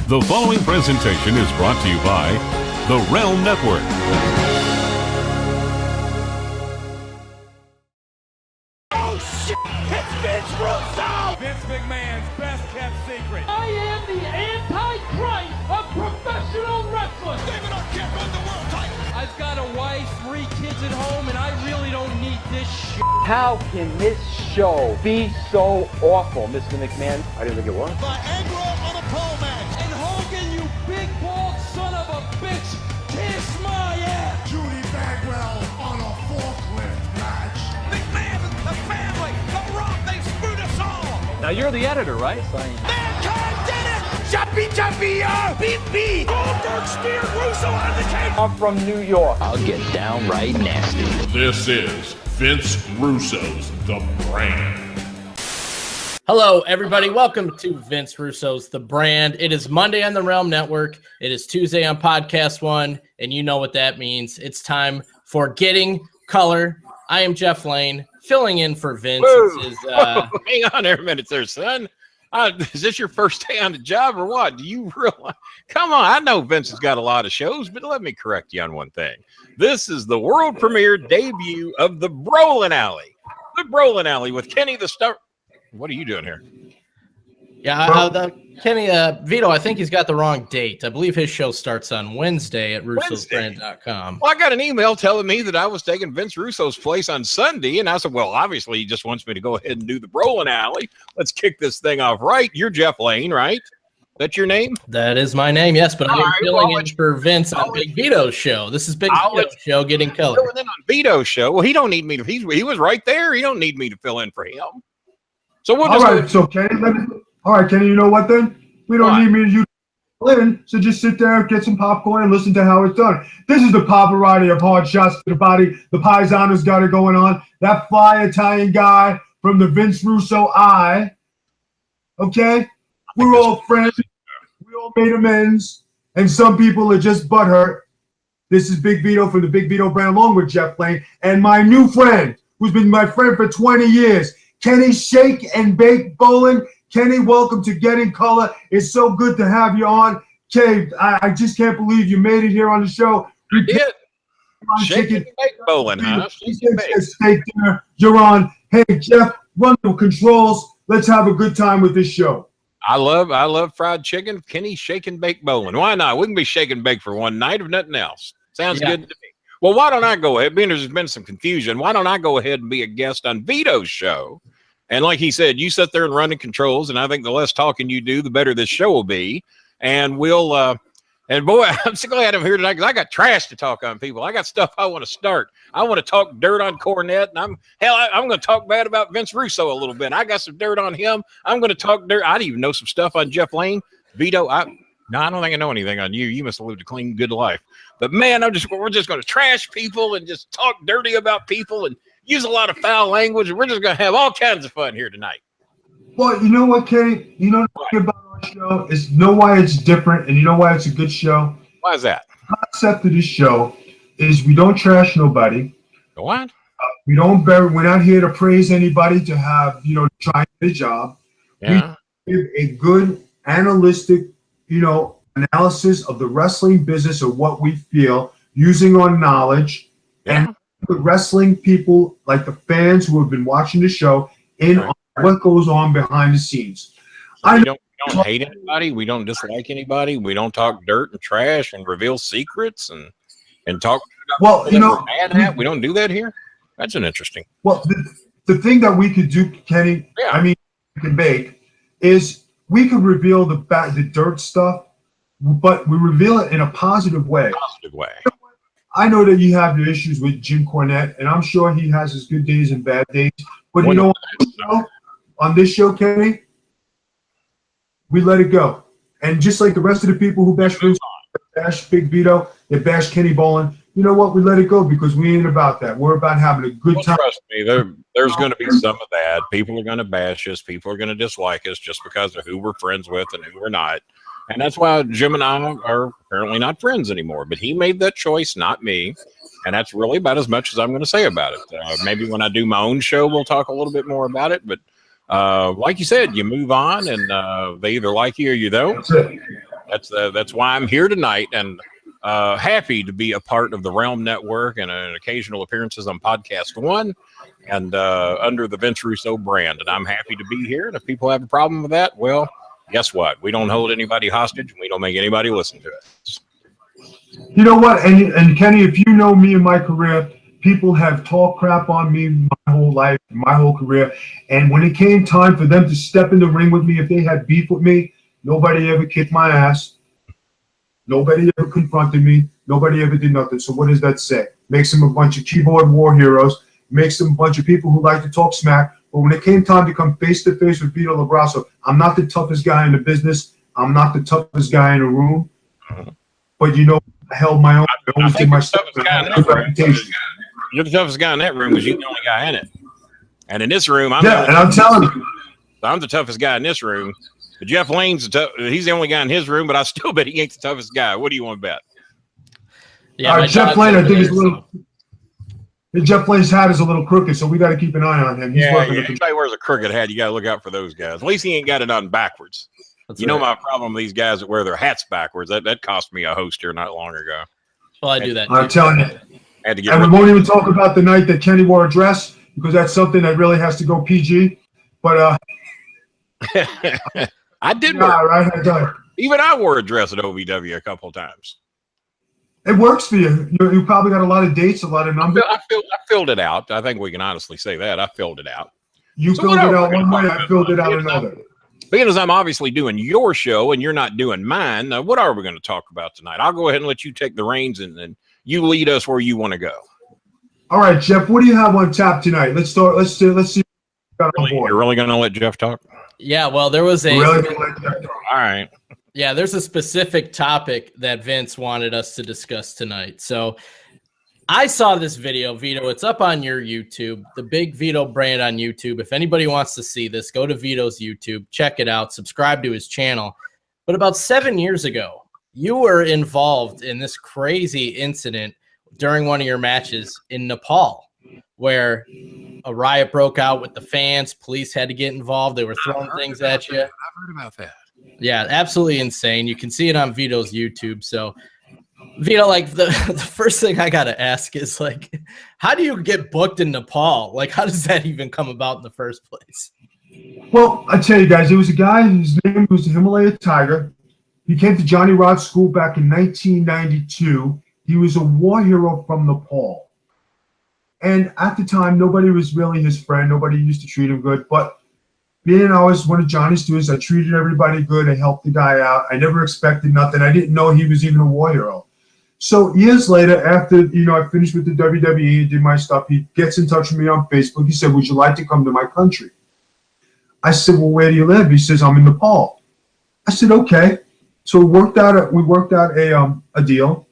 The following presentation is brought to you by the Realm Network. Oh shit! It's Vince Russo! Vince McMahon's best-kept secret. I am the Antichrist of professional wrestling. David Arquette won the world title. I've got a wife, 3 kids at home, and I really don't need this shit. How can this show be so awful, Mr. McMahon? I didn't think it was. Viagra on a pole match. And Hogan, you big bald son of a bitch, kiss my ass. Judy Bagwell on a forklift match. McMahon, the family, The Rock, they screwed us all. Now you're the editor, right? Mankind did it! Jumpy, beep. Goldberg steered Russo out of the cage. I'm from New York. I'll get downright nasty. This is Vince Russo's The Brand. Hello, everybody. Welcome to Vince Russo's The Brand. It is Monday on the Realm Network. It is Tuesday on Podcast One, and you know what that means. It's time for Getting Color. I am Jeff Lane, filling in for Vince. Hang on there a minute there, son. Is this your first day on the job or what? Do you realize? Come on, I know Vince has got a lot of shows, but let me correct you on one thing. This is the world premiere debut of the Bolin Alley. The Bolin Alley with Kenny the Star. What are you doing here? Yeah, Kenny, Vito, I think he's got the wrong date. I believe his show starts on Wednesday at russosbrand.com. Well, I got an email telling me that I was taking Vince Russo's place on Sunday, and I said, well, obviously he just wants me to go ahead and do the Bolin Alley. Let's kick this thing off right. You're Jeff Lane, right? That's your name? That is my name, yes, but I'm filling in for Vince on Big Vito's show. This is Big Vito's show, Getting Color. Filling in on Vito's show. Well, he don't need me to. He was right there. He don't need me to fill in for him. So we'll just. All right, so Kenny, Kenny, you know what then? We don't need me to fill in, so just sit there, get some popcorn, and listen to how it's done. This is the Pavarotti of hard shots to the body. The Paisano's got it going on. That fly Italian guy from the Vince Russo eye. Okay? We're all friends. We all made amends. And some people are just butthurt. This is Big Vito from the Big Vito brand, along with Jeff Lane, and my new friend, who's been my friend for 20 years, Kenny Shake and Bake Bolin. Kenny, welcome to Getting Color. It's so good to have you on. Kenny, I just can't believe you made it here on the show. You did. Shake and Bake Bolin, huh? Steak dinner. You're on. Hey, Jeff, run the controls. Let's have a good time with this show. I love fried chicken. Kenny Shake and Bake Bolin. Why not? We can be shake and bake for one night if nothing else. Sounds good to me. Well, why don't I go ahead? Being there's been some confusion, why don't I go ahead and be a guest on Vito's show? And like he said, you sit there and run the controls, and I think the less talking you do, the better this show will be. And we'll and boy, I'm so glad I'm here tonight because I got trash to talk on, people. I got stuff I want to start. I want to talk dirt on Cornette, and I'm going to talk bad about Vince Russo a little bit. I got some dirt on him. I'm going to talk dirt. I even know some stuff on Jeff Lane. Vito, I don't think I know anything on you. You must have lived a clean, good life. But man, we're just going to trash people and just talk dirty about people and use a lot of foul language, and we're just going to have all kinds of fun here tonight. Well, you know what, Kenny? You know what about our show is why it's different, and you know why it's a good show? Why is that? The concept of this show is we don't trash nobody. What? We don't we're not here to praise anybody to have, try the job. Yeah. We give a good analytic, analysis of the wrestling business of what we feel using our knowledge and the wrestling people, like the fans who have been watching the show, on what goes on behind the scenes. So we don't hate anybody. We don't dislike anybody. We don't talk dirt and trash and reveal secrets and talk about bad at. We don't do that here. That's an interesting. Well, the thing that we could do, Kenny, we can make, is we could reveal the dirt stuff, but we reveal it in a positive way. I know that you have your issues with Jim Cornette, and I'm sure he has his good days and bad days. But on this show, Kenny, we let it go. And just like the rest of the people who bash Big Vito, they bash Kenny Bolin, you know what? We let it go because we ain't about that. We're about having a good time. Trust me, there's going to be some of that. People are going to bash us. People are going to dislike us just because of who we're friends with and who we're not. And that's why Jim and I are apparently not friends anymore. But he made that choice, not me. And that's really about as much as I'm going to say about it. Maybe when I do my own show, we'll talk a little bit more about it. But like you said, you move on, and they either like you or you don't. That's why I'm here tonight, and happy to be a part of the Realm Network and an occasional appearances on Podcast One and under the Vince Russo brand. And I'm happy to be here. And if people have a problem with that, well, guess what? We don't hold anybody hostage, and we don't make anybody listen to it. You know what? And Kenny, if you know me in my career, people have talked crap on me my whole life, my whole career. And when it came time for them to step in the ring with me, if they had beef with me, nobody ever kicked my ass. Nobody ever confronted me. Nobody ever did nothing. So what does that say? Makes them a bunch of keyboard war heroes. Makes them a bunch of people who like to talk smack. But when it came time to come face-to-face with Vito LaGrasso, I'm not the toughest guy in the business. I'm not the toughest guy in the room. But you know, I held my own. I always did my stuff. You're the toughest guy in that room because you're the only guy in it. And in this room, I'm telling you, I'm the toughest guy in this room. But Jeff Lane's he's the only guy in his room, but I still bet he ain't the toughest guy. What do you want to bet? Yeah, Jeff Lane, I think is a little. Jeff Lane's hat is a little crooked, so we got to keep an eye on him. He's working with anybody wears a crooked hat, you got to look out for those guys. At least he ain't got it on backwards. That's you know my problem with these guys that wear their hats backwards. That cost me a host here not long ago. Well, I do that. I'm telling you. Had to get and we won't even talk about the night that Kenny wore a dress because that's something that really has to go PG. But I did. Even I wore a dress at OVW a couple of times. It works for you. You probably got a lot of dates, a lot of numbers. I filled it out. I think we can honestly say that. I filled it out. You filled it out one way, I filled it out another. Being as I'm obviously doing your show and you're not doing mine, what are we going to talk about tonight? I'll go ahead and let you take the reins and you lead us where you want to go. All right, Jeff, what do you have on tap tonight? Let's start. Let's see. What we got on board. You're really going to let Jeff talk? Yeah, well, there was a. Really? All right. Yeah, there's a specific topic that Vince wanted us to discuss tonight. So I saw this video, Vito. It's up on your YouTube, the Big Vito brand on YouTube. If anybody wants to see this, go to Vito's YouTube, check it out, subscribe to his channel. But about 7 years ago, you were involved in this crazy incident during one of your matches in Nepal, where a riot broke out with the fans. Police had to get involved. They were throwing things at you. I've heard about that. Yeah, absolutely insane. You can see it on Vito's YouTube. So, Vito, like the first thing I got to ask is, like, how do you get booked in Nepal? Like, how does that even come about in the first place? Well, I tell you guys, there was a guy, his name was the Himalaya Tiger. He came to Johnny Rod's school back in 1992. He was a war hero from Nepal. And at the time, nobody was really his friend. Nobody used to treat him good. But being I was one of Johnny's students, I treated everybody good. I helped the guy out. I never expected nothing. I didn't know he was even a war hero. So years later, after I finished with the WWE, did my stuff, he gets in touch with me on Facebook. He said, "Would you like to come to my country?" I said, "Well, where do you live?" He says, "I'm in Nepal." I said, "Okay." So we worked out a deal.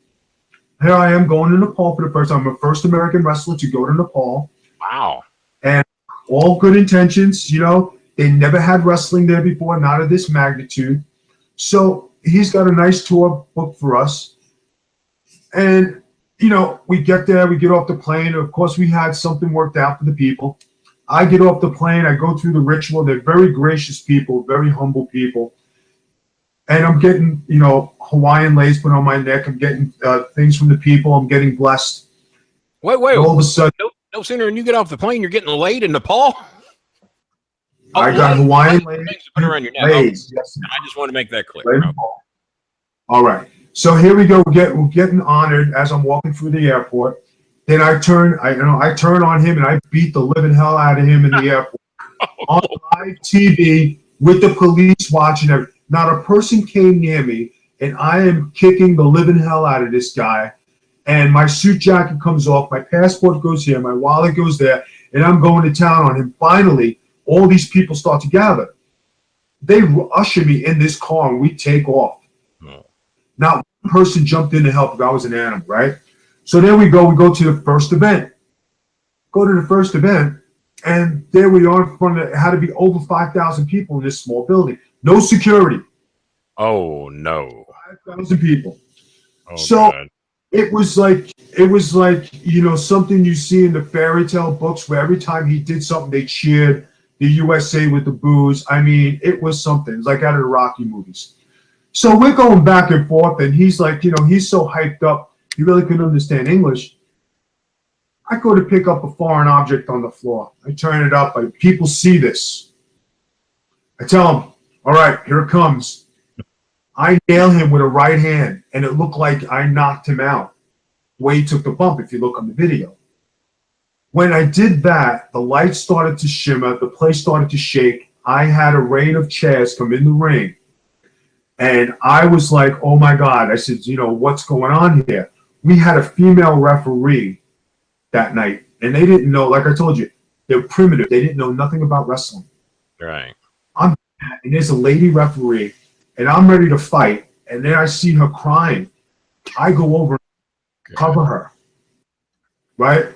Here I am going to Nepal for the first time. I'm the first American wrestler to go to Nepal. Wow. And all good intentions, They never had wrestling there before, not of this magnitude. So he's got a nice tour booked for us. And, we get there, we get off the plane. Of course, we had something worked out for the people. I get off the plane, I go through the ritual. They're very gracious people, very humble people. And I'm getting, Hawaiian lace put on my neck. I'm getting things from the people. I'm getting blessed. Wait. And all of a sudden, no sooner than you get off the plane, you're getting laid in Nepal? I got Hawaiian lace. Put around your neck. Yes. I just want to make that clear. All right. So here we go. We're getting honored as I'm walking through the airport. Then I turn on him and I beat the living hell out of him in the airport on live TV with the police watching everything. Not a person came near me, and I am kicking the living hell out of this guy. And my suit jacket comes off, my passport goes here, my wallet goes there, and I'm going to town on him. Finally, all these people start to gather. They usher me in this car, and we take off. No. Not one person jumped in to help. I was an animal, right? So there we go. We go to the first event. Go to the first event, and there we are in front of it. Had to be over 5,000 people in this small building. No security. Oh, no. 5,000 people. Oh, so God. it was like, something you see in the fairy tale books where every time he did something, they cheered the USA with the boos. I mean, it was something. It's like out of the Rocky movies. So we're going back and forth, and he's like, he's so hyped up, he really couldn't understand English. I go to pick up a foreign object on the floor. I turn it up. People see this. I tell him, all right, here it comes. I nail him with a right hand, and it looked like I knocked him out the way he took the bump, if you look on the video. When I did that, the lights started to shimmer. The place started to shake. I had a rain of chairs come in the ring. And I was like, oh, my God. I said, what's going on here? We had a female referee that night, and they didn't know, like I told you, they're primitive. They didn't know nothing about wrestling. Right. And there's a lady referee, and I'm ready to fight, and then I see her crying. I go over and cover her, right?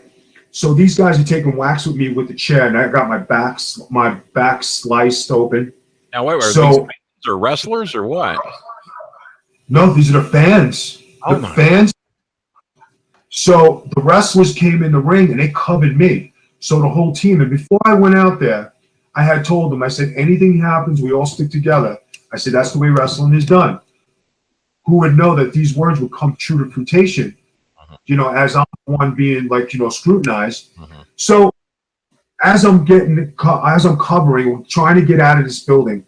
So these guys are taking wax with me with the chair, and I got my back sliced open. Now, wait, these fans are wrestlers or what? No, these are the fans. Oh, the fans. So the wrestlers came in the ring, and they covered me. So the whole team, and before I went out there, I had told them, I said, anything happens, we all stick together. I said, that's the way wrestling is done. Who would know that these words would come true to fruition, as I'm the one being scrutinized. So as I'm covering, trying to get out of this building,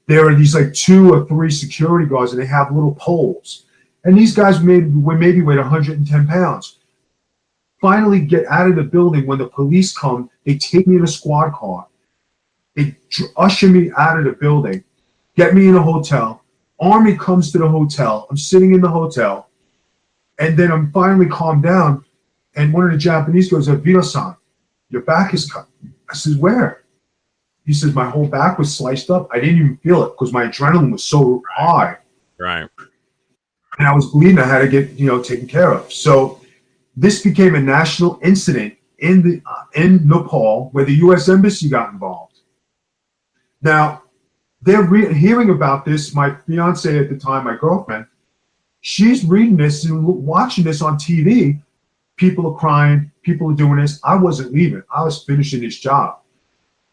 there are these like 2 or 3 security guards, and they have little poles. And these guys maybe weighed 110 pounds. Finally get out of the building. When the police come, they take me in a squad car. They usher me out of the building, get me in a hotel. Army comes to the hotel. I'm sitting in the hotel. And then I'm finally calmed down. And one of the Japanese goes, Vito-san, your back is cut. I said, where? He says, my whole back was sliced up. I didn't even feel it because my adrenaline was so high. Right. And I was bleeding. I had to get, taken care of. So this became a national incident in Nepal where the U.S. Embassy got involved. Now, they're hearing about this. My fiance at the time, my girlfriend, she's reading this and watching this on TV. People are crying. People are doing this. I wasn't leaving. I was finishing this job,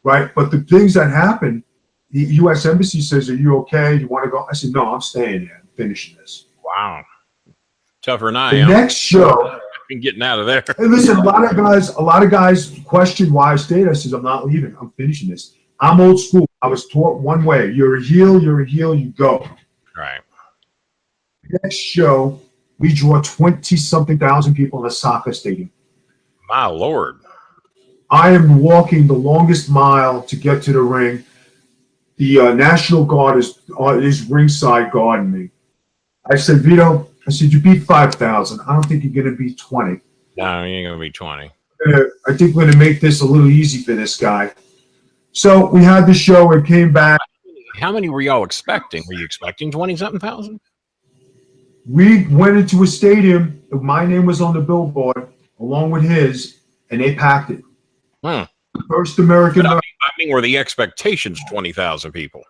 right? But the things that happened, the U.S. Embassy says, are you okay? Do you want to go? I said, no, I'm staying here. I'm finishing this. Wow. Tougher than I am. The next show. I've been getting out of there. Hey, listen, a lot of guys question why I stayed. I said, I'm not leaving. I'm finishing this. I'm old school. I was taught one way. You're a heel, you go. Right. Next show, we draw 20-something thousand people in a soccer stadium. My Lord. I am walking the longest mile to get to the ring. The National Guard is ringside guarding me. I said, Vito, you beat 5,000. I don't think you're going to beat 20. No, you ain't going to beat 20. I think we're going to make this a little easy for this guy. So we had the show. It came back. How many were y'all expecting? Were you expecting 20-something thousand? We went into a stadium. My name was on the billboard along with his, and they packed it. First American. I mean, were the expectations 20,000 people?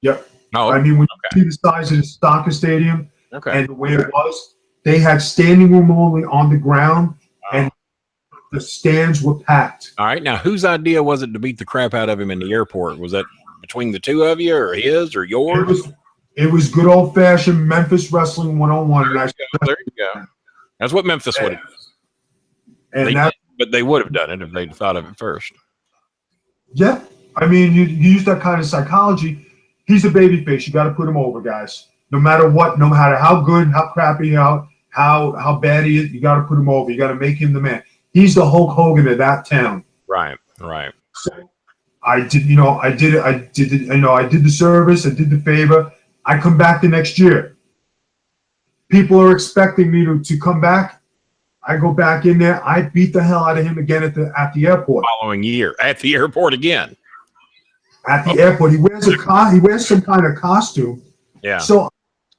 Yep. Oh, I mean, when you see the size of the soccer stadium and the way it was, they had standing room only on the ground, and the stands were packed. All right. Now, whose idea was it to beat the crap out of him in the airport? Was that between the two of you, or his, or yours? It was good old-fashioned Memphis Wrestling 101. There you go. That's what Memphis would have done. But they would have done it if they'd thought of it first. Yeah. I mean, you use that kind of psychology. He's a babyface. You got to put him over, guys. No matter what, no matter how good, how crappy, how bad he is, you got to put him over. You got to make him the man. He's the Hulk Hogan of that town. Right, right. So I did the service. I did the favor. I come back the next year. People are expecting me to come back. I go back in there. I beat the hell out of him again at the airport. Following year at the airport again. At the airport, he wears some kind of costume. Yeah. So,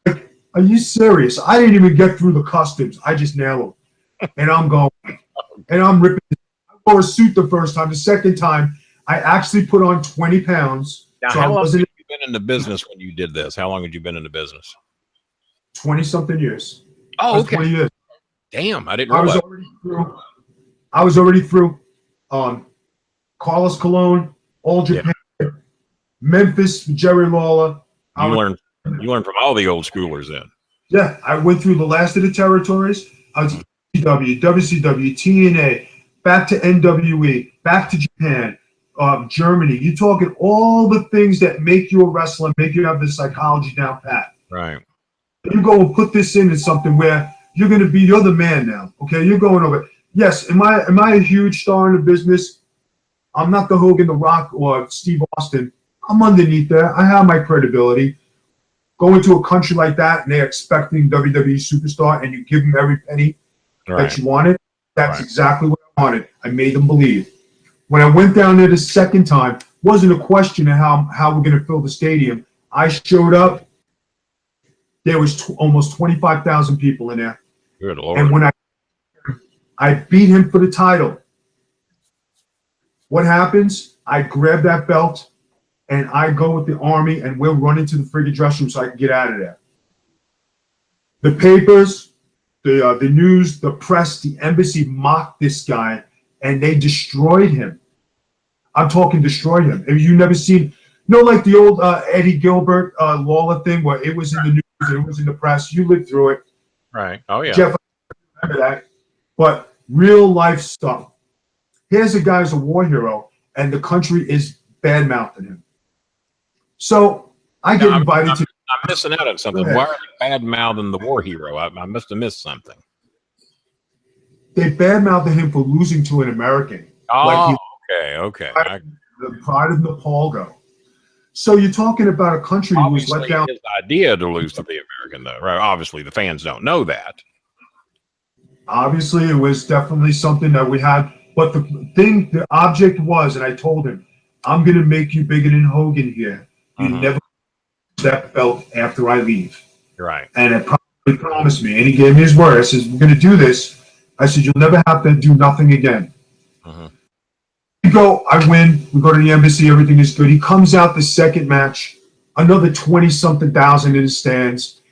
like, are you serious? I didn't even get through the customs. I just nailed him, and I'm going, and I'm ripping. I wore a suit the first time. The second time, I actually put on 20 pounds. Now, so how long have you been in the business when you did this? How long had you been in the business? 20-something years. Oh, okay. 20 years. Damn, I didn't realize. I was already through. Carlos Colon, All Japan, Memphis, Jerry Lawler. You learned You learned from all the old schoolers then. Yeah, I went through the last of the territories. I was ECW, WCW, TNA, back to NWE, back to Japan, Germany. You're talking all the things that make you a wrestler, make you have the psychology down pat. Right. You go and put this into something where you're the man now. Okay, you're going over. Yes, am I a huge star in the business? I'm not the Hogan, the Rock, or Steve Austin. I'm underneath there. I have my credibility. Go into a country like that and they're expecting WWE superstar and you give them every penny that you wanted. That's exactly what I wanted. I made them believe. When I went down there the second time, wasn't a question of how we're going to fill the stadium. I showed up. There was almost 25,000 people in there. Good Lord. And when I beat him for the title, what happens? I grab that belt and I go with the army and we'll run into the friggin' dressing room so I can get out of there. The papers, the news, the press, the embassy mocked this guy and they destroyed him. I'm talking destroyed him. Have you never seen, like the old Eddie Gilbert Lawler thing where it was in the news and it was in the press? You lived through it. Right. Oh, yeah. Jeff, I remember that. But real life stuff. Here's a guy who's a war hero and the country is bad-mouthing him. So I get invited to. I'm missing out on something. Why are they bad-mouthing the war hero? I must have missed something. They bad-mouthed him for losing to an American. Oh, okay. The pride of Nepal go. So you're talking about a country who was let down. His idea to lose to the American, though, right? Obviously, the fans don't know that. Obviously, it was definitely something that we had. But the object was, and I told him, I'm going to make you bigger than Hogan here. You never that belt after I leave. Right. And it probably promised me. And he gave me his word. I said, we're going to do this. I said, you'll never have to do nothing again. We go, I win. We go to the embassy. Everything is good. He comes out the second match, another 20-something thousand in the stands.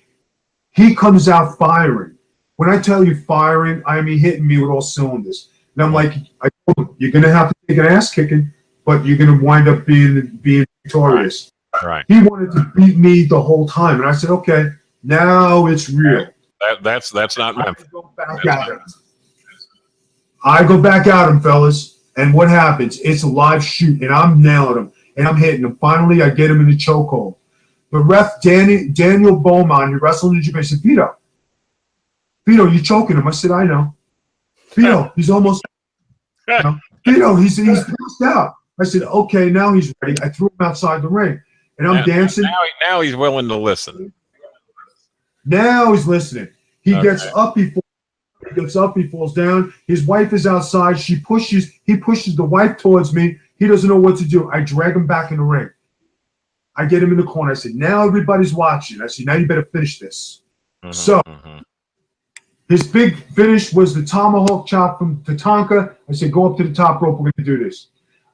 He comes out firing. When I tell you firing, I mean hitting me with all cylinders. And I'm like, I told him, you're going to have to take an ass kicking, but you're going to wind up being victorious. Right. He wanted to beat me the whole time. And I said, okay, now it's real. That's not my. I go back at him, fellas. And what happens? It's a live shoot, and I'm nailing him, and I'm hitting him. Finally, I get him in the chokehold. The ref, Daniel Beaumont, who wrestled in Japan, said, Vito, you're choking him. I said, I know. Vito, he's almost Vito, he's passed out. I said, okay, now he's ready. I threw him outside the ring, and I'm dancing. Now he's willing to listen. Now he's listening. He gets up before. He gets up, he falls down. His wife is outside. He pushes the wife towards me. He doesn't know what to do. I drag him back in the ring. I get him in the corner. I said, now everybody's watching. I said, now you better finish this. His big finish was the tomahawk chop from Tatanka. I said, go up to the top rope. We're going to do this.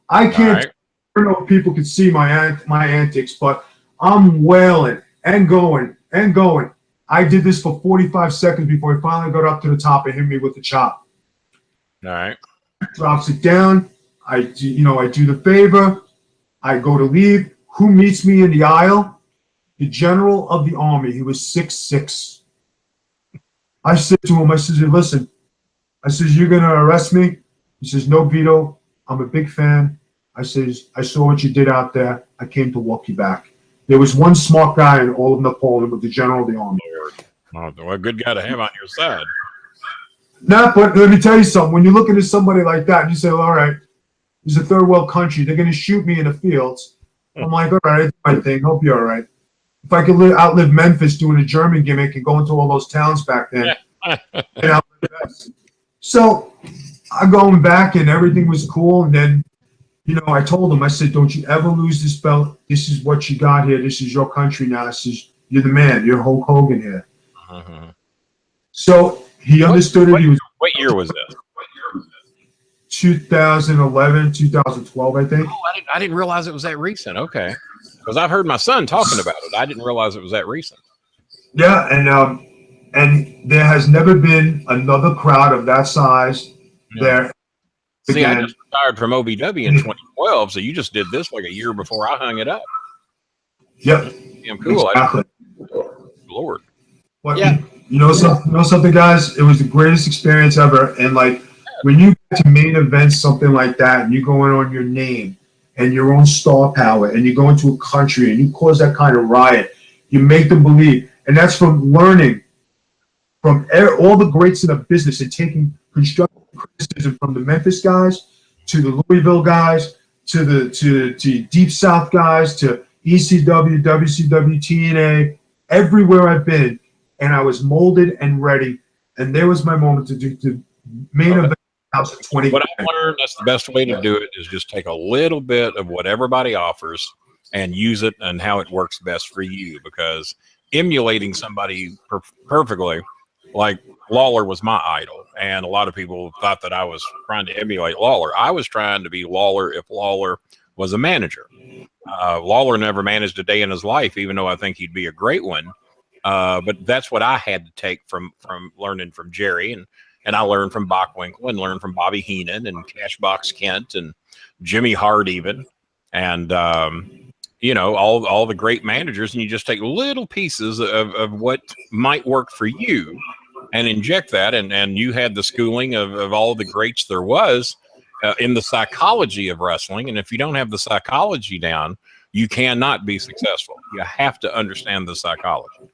I can't. I don't know if people can see my antics, but I'm wailing and going and going. I did this for 45 seconds before he finally got up to the top and hit me with the chop. All right. Drops it down. I do the favor. I go to leave. Who meets me in the aisle? The general of the army. He was 6'6". I said to him, I said, listen. I says, you're going to arrest me? He says, no, Vito. I'm a big fan. I says, I saw what you did out there. I came to walk you back. There was one smart guy in all of Nepal with the general of the army. Oh, well, a good guy to have on your side. Nah, but let me tell you something. When you're looking at somebody like that, and you say, well, all right, he's a third world country. They're going to shoot me in the fields. I'm like, all right, I do my thing. Hope you're all right. If I could outlive Memphis doing a German gimmick and go into all those towns back then, so I'm going back, and everything was cool. And then, I told him, I said, don't you ever lose this belt. This is what you got here. This is your country now. This is, you're the man. You're Hulk Hogan here. So he understood it. What year was this? 2011, 2012, I think. Oh, I didn't realize it was that recent. Okay. Because I've heard my son talking about it. I didn't realize it was that recent. Yeah, and there has never been another crowd of that size there. See, I just retired from OVW in 2012, so you just did this like a year before I hung it up. Yep. Damn cool. Exactly. Lord. But Yeah. you know something, guys? It was the greatest experience ever. And like when you get to main event something like that, and you go in on your name and your own star power, and you go into a country and you cause that kind of riot, you make them believe. And that's from learning from all the greats in the business and taking constructive criticism from the Memphis guys to the Louisville guys to the Deep South guys to ECW, WCW, TNA, everywhere I've been, and I was molded and ready. And there was my moment to do the main event house of 20. What I've learned, that's the best way to do it, is just take a little bit of what everybody offers and use it and how it works best for you, because emulating somebody perfectly, like Lawler was my idol, and a lot of people thought that I was trying to emulate Lawler. I was trying to be Lawler if Lawler was a manager. Lawler never managed a day in his life, even though I think he'd be a great one. But that's what I had to take from learning from Jerry, and I learned from Bockwinkel and learned from Bobby Heenan and Cashbox Kent and Jimmy Hart even, and you know, all the great managers, and you just take little pieces of what might work for you and inject that, and you had the schooling of all the greats there was in the psychology of wrestling. And if you don't have the psychology down, you cannot be successful. You have to understand the psychology.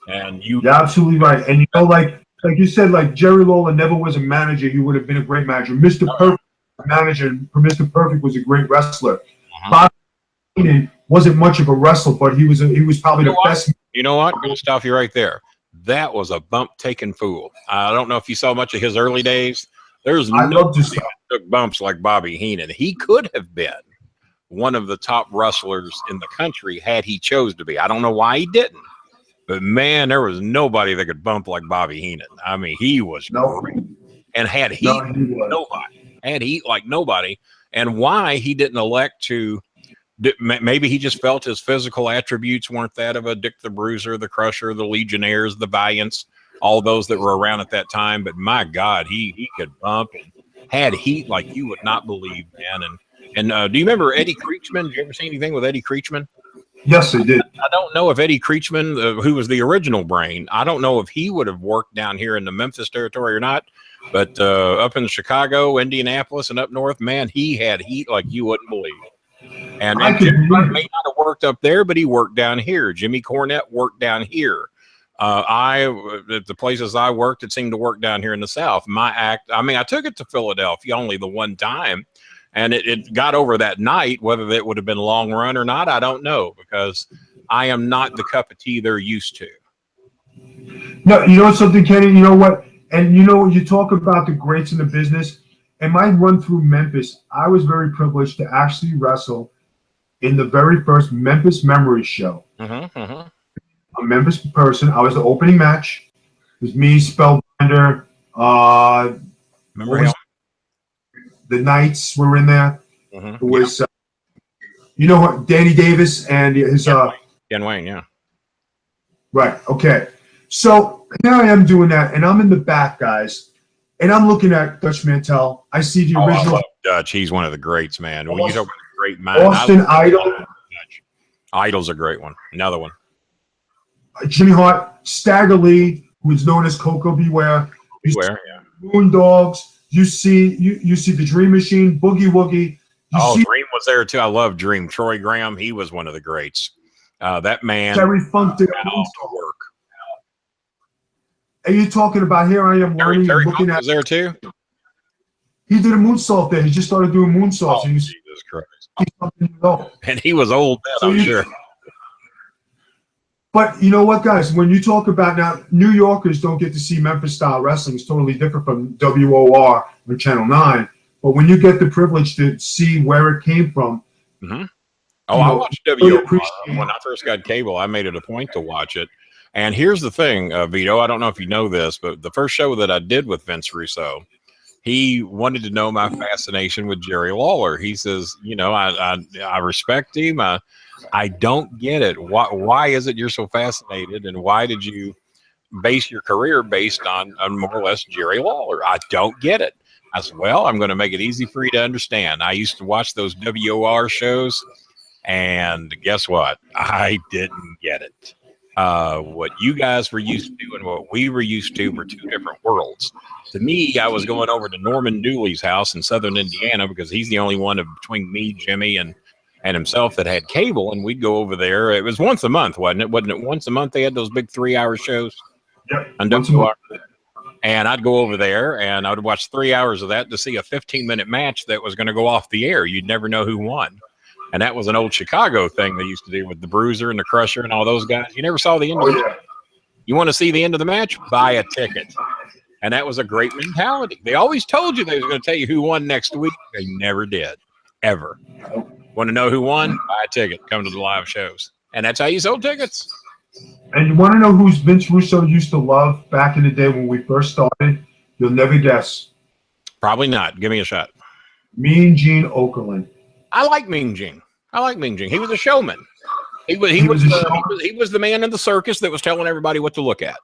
And you're absolutely right. And you know, like you said, like Jerry Lawler never was a manager. He would have been a great manager. Mr. Perfect manager, Mr. Perfect was a great wrestler. Bobby Heenan wasn't much of a wrestler, but he was probably the best. You know what? I'm going to stop you right there. That was a bump-taking fool. I don't know if you saw much of his early days. There's nobody that took bumps like Bobby Heenan. He could have been one of the top wrestlers in the country had he chose to be. I don't know why he didn't, but man, there was nobody that could bump like Bobby Heenan. I mean, he was great, and had heat like nobody. Had heat like nobody. And why he didn't elect to? Maybe he just felt his physical attributes weren't that of a Dick the Bruiser, the Crusher, the Legionnaires, the Valiants, all those that were around at that time. But my God, he could bump and had heat like you would not believe, man. And do you remember Eddie Creechman? Did you ever see anything with Eddie Creechman? Yes, I did. I don't know if Eddie Creechman, who was the original brain, I don't know if he would have worked down here in the Memphis territory or not. But up in Chicago, Indianapolis, and up north, man, he had heat like you wouldn't believe. And Jimmy may not have worked up there, but he worked down here. Jimmy Cornette worked down here. At the places I worked, it seemed to work down here in the South. My act, I mean, I took it to Philadelphia only the one time, and it got over that night. Whether it would have been long run or not, I don't know, because I am not the cup of tea they're used to. No, you know something, Kenny? You know what? And you know, you talk about the greats in the business. In my run through Memphis, I was very privileged to actually wrestle in the very first Memphis Memories show. A Memphis person. I was the opening match. It was me, Spellbinder. Remember him? The Knights were in there. It was, you know what, Danny Davis and his Ken Wayne, yeah. Right. Okay. So here I am doing that, and I'm in the back, guys. And I'm looking at Dutch Mantel. I see the original. I love Dutch. He's one of the greats, man. When you talk about a great man, Austin Idol. Idol's a great one. Another one. Jimmy Hart, Stagger Lee, who is known as Coco Beware. Beware, yeah. Moondogs. You see the Dream Machine, Boogie Woogie. Dream was there too. I love Dream. Troy Graham, he was one of the greats. That man. Terry Funk did work. Are you talking about here? I am learning Terry and looking Funk at. Was there too? He did a moonsault there. He just started doing moonsaults. Oh, Jesus Christ! And he was old then, so I'm sure. But you know what, guys? When you talk about now, New Yorkers don't get to see Memphis style wrestling. It's totally different from WOR or Channel 9. But when you get the privilege to see where it came from. Oh, I watched WOR when I first got cable. I made it a point to watch it. And here's the thing, Vito, I don't know if you know this, but the first show that I did with Vince Russo, he wanted to know my fascination with Jerry Lawler. He says, you know, I respect him. I don't get it. Why is it you're so fascinated? And why did you base your career based on more or less Jerry Lawler? I don't get it. I said, well, I'm going to make it easy for you to understand. I used to watch those WOR shows, and guess what? I didn't get it. What you guys were used to and what we were used to were two different worlds. To me, I was going over to Norman Dooley's house in southern Indiana because he's the only one between me, Jimmy, and himself that had cable, and we'd go over there. It was once a month, wasn't it? Wasn't it once a month they had those big 3-hour shows? Yep. And I'd go over there and I would watch 3 hours of that to see a 15-minute match that was going to go off the air. You'd never know who won. And that was an old Chicago thing they used to do with the Bruiser and the Crusher and all those guys. You never saw the end of it. You want to see the end of the match? Buy a ticket. And that was a great mentality. They always told you they were going to tell you who won next week. They never did, ever. Want to know who won? Buy a ticket. Come to the live shows. And that's how you sold tickets. And you want to know who Vince Russo used to love back in the day when we first started? You'll never guess. Probably not. Give me a shot. Mean Gene Okerlund. I like Mean Gene. He was a showman. He was the man in the circus that was telling everybody what to look at.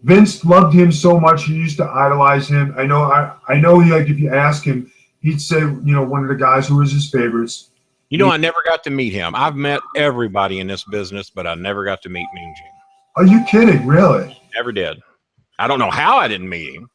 Vince loved him so much. He used to idolize him. I know. Like if you ask him, he'd say, one of the guys who was his favorites. I never got to meet him. I've met everybody in this business, but I never got to meet Mean Gene. Are you kidding? Really? Never did. I don't know how I didn't meet him.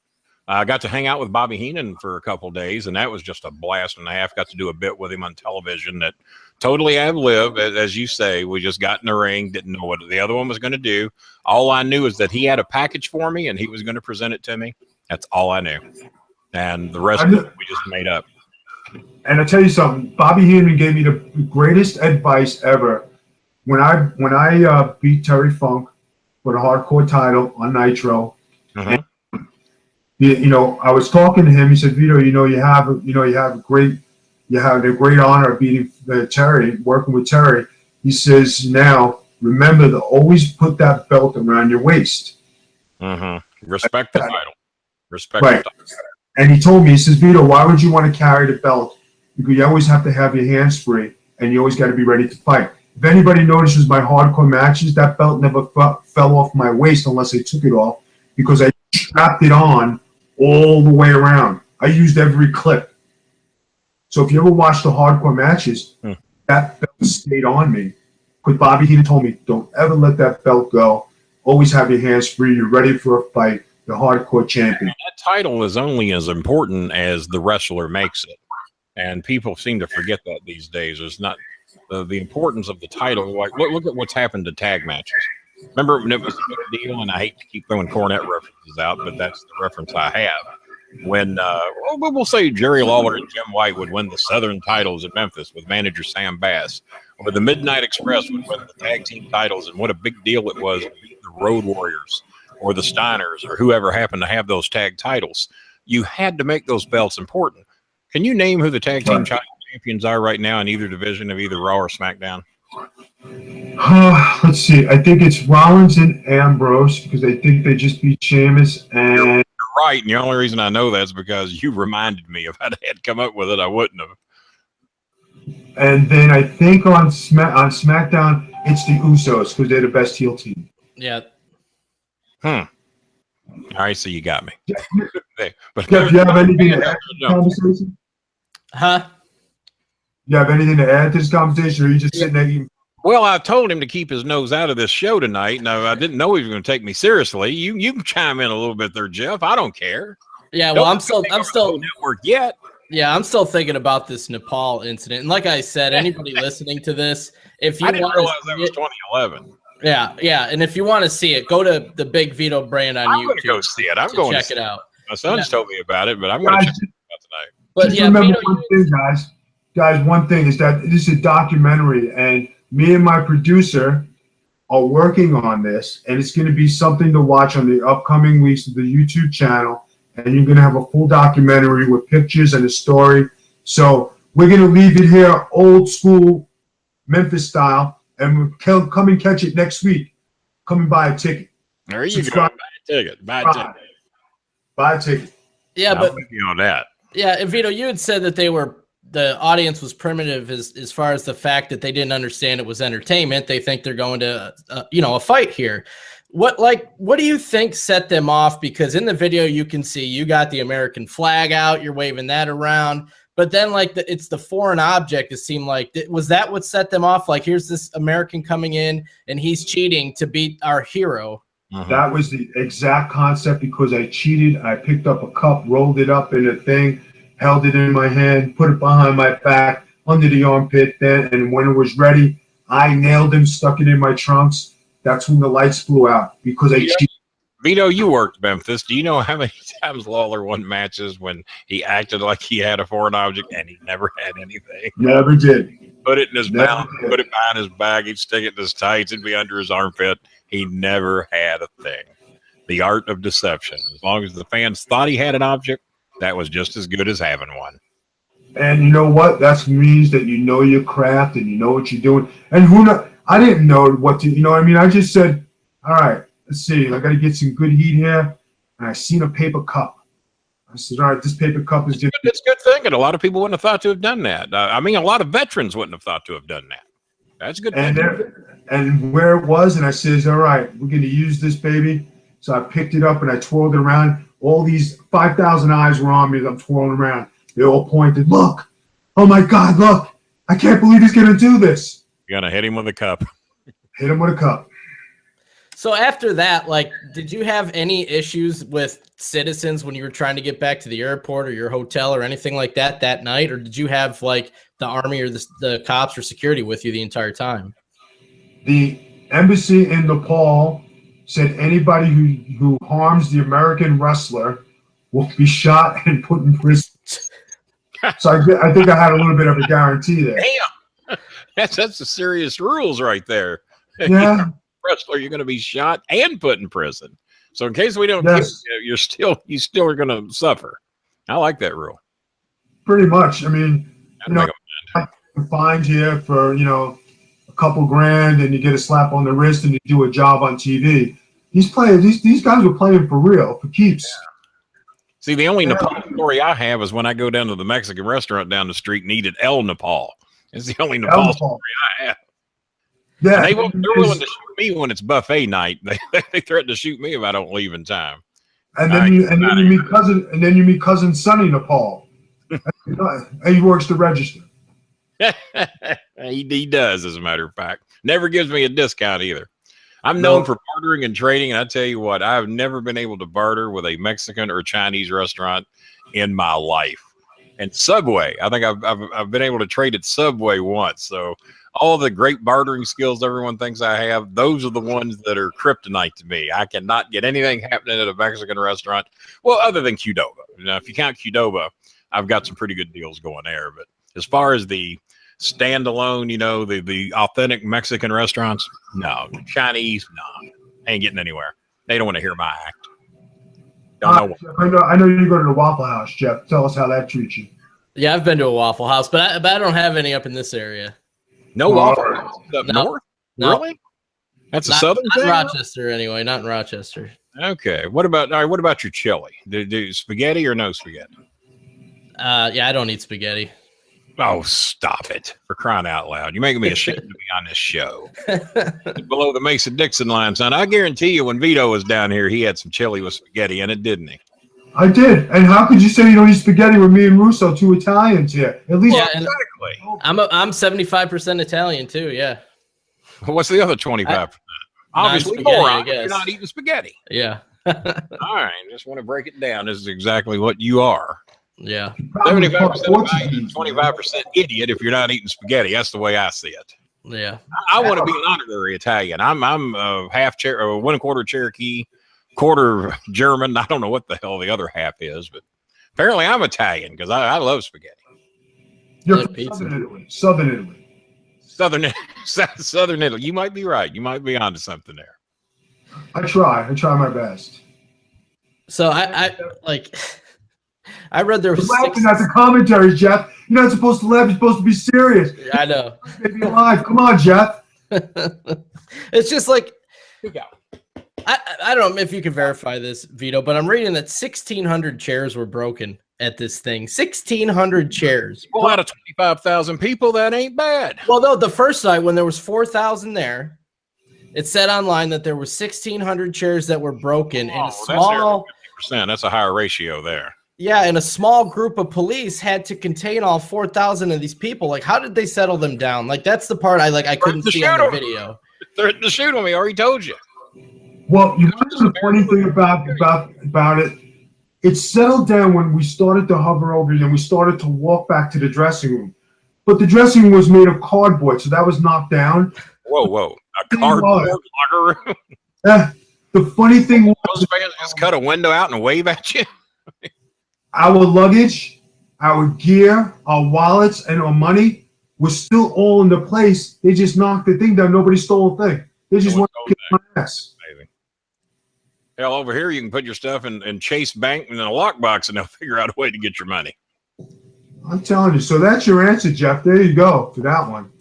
I got to hang out with Bobby Heenan for a couple of days, and that was just a blast and a half. Got to do a bit with him on television that totally ad-lib, as you say. We just got in the ring, didn't know what the other one was going to do. All I knew is that he had a package for me, and he was going to present it to me. That's all I knew. And the rest of it, we just made up. And I'll tell you something. Bobby Heenan gave me the greatest advice ever. When I beat Terry Funk for the hardcore title on Nitro, Mm-hmm. I was talking to him. He said, "Vito, you had a great honor of beating Terry, working with Terry." He says, "Now remember to always put that belt around your waist. Mm-hmm. Respect the title. Respect right. the title." And he told me, he says, "Vito, why would you want to carry the belt? Because you always have to have your hands free, and you always got to be ready to fight. If anybody notices my hardcore matches, that belt never fell off my waist unless I took it off, because I strapped it on all the way around. I used every clip. So if you ever watch the hardcore matches, that belt stayed on me. Because Bobby Heenan told me, don't ever let that belt go. Always have your hands free. You're ready for a fight. The hardcore champion." That title is only as important as the wrestler makes it. And people seem to forget that these days. It's not the importance of the title. Like, look at what's happened to tag matches. Remember when it was a big deal, and I hate to keep throwing Cornette references out, but that's the reference I have. When, we'll say Jerry Lawler and Jim White would win the Southern titles at Memphis with manager Sam Bass, or the Midnight Express would win the tag team titles, and what a big deal it was to beat the Road Warriors or the Steiners or whoever happened to have those tag titles. You had to make those belts important. Can you name who the tag team champions are right now in either division of either Raw or SmackDown? Let's see. I think it's Rollins and Ambrose, because I think they just beat Sheamus. And you're right. And the only reason I know that is because you reminded me. If I had come up with it, I wouldn't have. And then I think on SmackDown, it's the Usos, because they're the best heel team. Yeah. All right, so you got me. But Jeff, do you have anything to add to this conversation? Huh? You have anything to add to this conversation, or are you just sitting there eating? Well, I told him to keep his nose out of this show tonight. Now, I didn't know he was going to take me seriously. You can chime in a little bit there, Jeff. I don't care. Yeah, well, I'm still network yet. Yeah, I'm still thinking about this Nepal incident. And like I said, anybody listening to this, if you I didn't want realize to that was 2011. Yeah, and if you want to see it, go to the Big Vito brand on YouTube. I'm going to go see it. I'm going to check it out. My son's told me about it, but I'm going to check it out tonight. But just yeah, remember Vito, one thing, guys. Guys, one thing is that this is a documentary, and me and my producer are working on this, and it's going to be something to watch on the upcoming weeks of the YouTube channel, and you're going to have a full documentary with pictures and a story. So we're going to leave it here old school Memphis style, and we'll come and catch it next week. Come and buy a ticket. There you go. Buy a ticket. Buy a ticket. Buy a ticket. Yeah, I'm with you on that. Yeah, and Vito, you had said that the audience was primitive as far as the fact that they didn't understand it was entertainment. They think they're going to, a fight here. What do you think set them off? Because in the video, you can see you got the American flag out, you're waving that around, But then, like, it's the foreign object. It seemed like was that what set them off? Like, here's this American coming in, and he's cheating to beat our hero. That was the exact concept because I cheated. I picked up a cup, rolled it up in a thing, held it in my hand, put it behind my back, under the armpit. Then, and when it was ready, I nailed him, stuck it in my trunks. That's when the lights blew out because I cheated. Vito, you worked Memphis. Do you know how many times Lawler won matches when he acted like he had a foreign object and he never had anything? Never did. Put it in his mouth, put it behind his back, he'd stick it in his tights, it'd be under his armpit. He never had a thing. The art of deception. As long as the fans thought he had an object, that was just as good as having one. And you know what? That means that you know your craft and you know what you're doing. And who knows? I didn't know what to, you know what I mean? I just said, all right, let's see. I got to get some good heat here. And I seen a paper cup. I said, all right, this paper cup is good. It's good thinking. A lot of people wouldn't have thought to have done that. I mean, a lot of veterans wouldn't have thought to have done that. That's good. And where it was, and I says, all right, we're going to use this baby. So I picked it up and I twirled it around. All these 5,000 eyes were on me as I'm twirling around. They all pointed, look, oh my God, look, I can't believe he's going to do this. You're going to hit him with a cup. Hit him with a cup. So after that, like, did you have any issues with citizens when you were trying to get back to the airport or your hotel or anything like that night? Or did you have, like, the army or the cops or security with you the entire time? The embassy in Nepal said anybody who harms the American wrestler will be shot and put in prison. So I think I had a little bit of a guarantee there. Damn, that's the serious rules right there. Yeah, wrestler, you're going to be shot and put in prison. So in case we don't kill you, you still are going to suffer. I like that rule. Pretty much. I mean, I'm fined here for a couple grand, and you get a slap on the wrist, and you do a job on TV. These guys were playing for real, for keeps. Yeah. See, the only Nepal story I have is when I go down to the Mexican restaurant down the street and eat at El Nepal. It's the only Nepal story I have. Yeah, they're willing to shoot me when it's buffet night. They threaten to shoot me if I don't leave in time. And then you meet cousin Sonny Nepal. He works the register. He does, as a matter of fact. Never gives me a discount either. I'm known for bartering and trading, and I tell you what, I've never been able to barter with a Mexican or Chinese restaurant in my life. And Subway, I think I've been able to trade at Subway once. So all the great bartering skills everyone thinks I have, those are the ones that are kryptonite to me. I cannot get anything happening at a Mexican restaurant, well, other than Qdoba. Now, if you count Qdoba, I've got some pretty good deals going there. But as far as the standalone, the authentic Mexican restaurants, no. Chinese, no. Ain't getting anywhere. They don't want to hear my act. Don't know. I know you go to the Waffle House, Jeff. Tell us how that treats you. Yeah, I've been to a Waffle House, but I don't have any up in this area. No Waffle House up north? No. Really? That's a southern thing? Not Rochester, anyway. Not in Rochester. Okay. What about your chili? Do spaghetti or no spaghetti? Yeah, I don't eat spaghetti. Oh, stop it. For crying out loud. You're making me ashamed to be on this show. Below the Mason-Dixon line, son. I guarantee you when Vito was down here, he had some chili with spaghetti in it, didn't he? I did. And how could you say you don't eat spaghetti with me and Russo, two Italians here? At least exactly. I'm 75% Italian too, yeah. What's the other 25%? Obviously more. You're not eating spaghetti. Yeah. All right. Just want to break it down. This is exactly what you are. Yeah. 75% 25% idiot if you're not eating spaghetti. That's the way I see it. Yeah. I want to be an honorary Italian. I'm half or 1/4 Cherokee, quarter German. I don't know what the hell the other half is, but apparently I'm Italian because I love spaghetti. You're from Southern Italy. Southern Italy. You might be right. You might be onto something there. I try my best. So I read there was laughing at the commentaries, Jeff. You're not supposed to laugh. You're supposed to be serious. I know. Maybe alive. Come on, Jeff. It's just like, I don't know if you can verify this, Vito, but I'm reading that 1,600 chairs were broken at this thing. 1,600 chairs. Well, out of 25,000 people, that ain't bad. Well, no, the first night when there was 4,000 there, it said online that there were 1,600 chairs that were broken in a small. That's a higher ratio there. Yeah, and a small group of police had to contain all 4,000 of these people. Like, how did they settle them down? Like, that's the part I couldn't see on the video. Threatened to shoot him. He already told you. Well, you want to know the funny thing about it? It settled down when we started to hover over and we started to walk back to the dressing room. But the dressing room was made of cardboard, so that was knocked down. Whoa. A cardboard locker room? The funny thing was, those fans just cut a window out and wave at you? our luggage, our gear, our wallets, and our money was still all in the place. They just knocked the thing down. Nobody stole a thing. They just wanted to kick my ass. Amazing. Hell, over here you can put your stuff in Chase Bank in a lockbox and they'll figure out a way to get your money. I'm telling you. So that's your answer, Jeff. There you go for that one.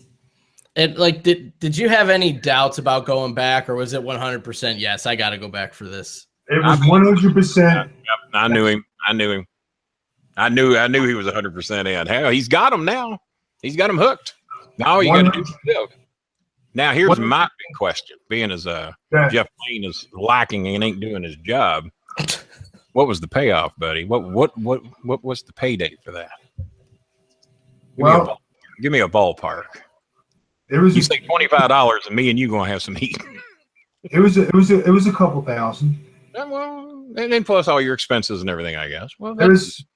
And like, did you have any doubts about going back, or was it 100% yes? I got to go back for this. It was 100%. I knew him. I knew he was 100% in. Hell, he's got him now. He's got him hooked. Now you got to do is live. Now here's my big question: being as Jeff Lane is lacking and ain't doing his job, what was the payoff, buddy? What was the pay date for that? Give me a ballpark. It was. You say $25, and me and you gonna have some heat. It was a couple thousand. Well, and then plus all your expenses and everything, I guess. Well, it was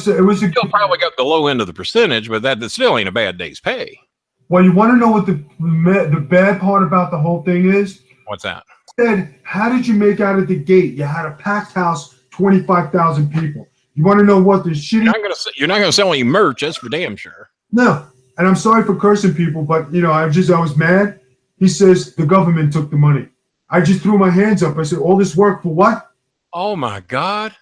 still probably got the low end of the percentage, but that still ain't a bad day's pay. Well, you want to know what the bad part about the whole thing is? What's that? Said, how did you make out of the gate? You had a packed house, 25,000 people. You want to know what the shitty? You're not gonna sell any merch. That's for damn sure. No, and I'm sorry for cursing people, but I was mad. He says the government took the money. I just threw my hands up. I said, all this work for what? Oh my God.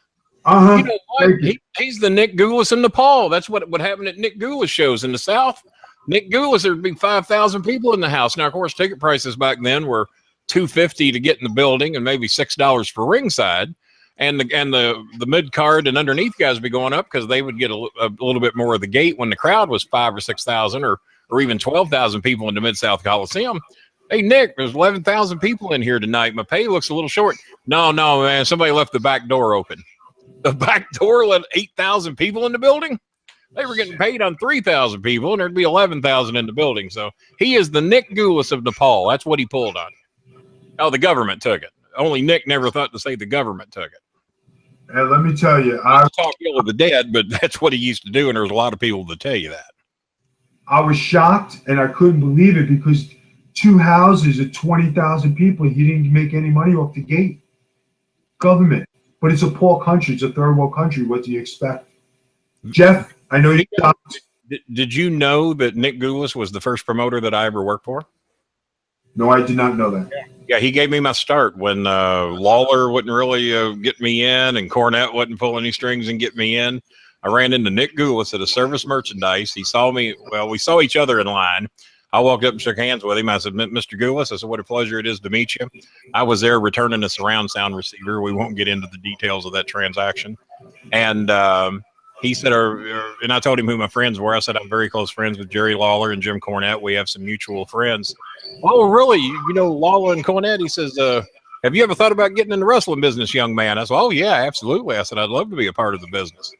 You know what? He's the Nick Goulas in Nepal. That's what happened at Nick Goulas shows in the South. Nick Goulas, there'd be 5,000 people in the house. Now, of course, ticket prices back then were $250 to get in the building and maybe $6 for ringside. And the mid card and underneath guys would be going up because they would get a little bit more of the gate when the crowd was 5,000 or 6,000 or even 12,000 people in the Mid South Coliseum. Hey, Nick, there's 11,000 people in here tonight. My pay looks a little short. No, man, somebody left the back door open. The back door let 8,000 people in the building. They were getting paid on 3,000 people, and there'd be 11,000 in the building. So he is the Nick Goulas of Nepal. That's what he pulled on. Oh, the government took it. Only Nick never thought to say the government took it. And let me tell you, I talk ill of the dead, but that's what he used to do, and there's a lot of people that tell you that. I was shocked, and I couldn't believe it because 2 houses of 20,000 people, he didn't make any money off the gate. Government. But it's a poor country. It's a third world country. What do you expect? Jeff, I know you shocked. Did you know that Nick Goulas was the first promoter that I ever worked for? No, I did not know that. Yeah, he gave me my start when Lawler wouldn't really get me in and Cornette wouldn't pull any strings and get me in. I ran into Nick Goulas at a service merchandise. He saw me. Well, we saw each other in line. I walked up and shook hands with him. I said, Mr. Goulas, I said, what a pleasure it is to meet you. I was there returning a surround sound receiver. We won't get into the details of that transaction. And he said, and I told him who my friends were. I said, I'm very close friends with Jerry Lawler and Jim Cornette. We have some mutual friends. Oh, really? You know Lawler and Cornette? He says, have you ever thought about getting in the wrestling business, young man? I said, oh, yeah, absolutely. I said, I'd love to be a part of the business.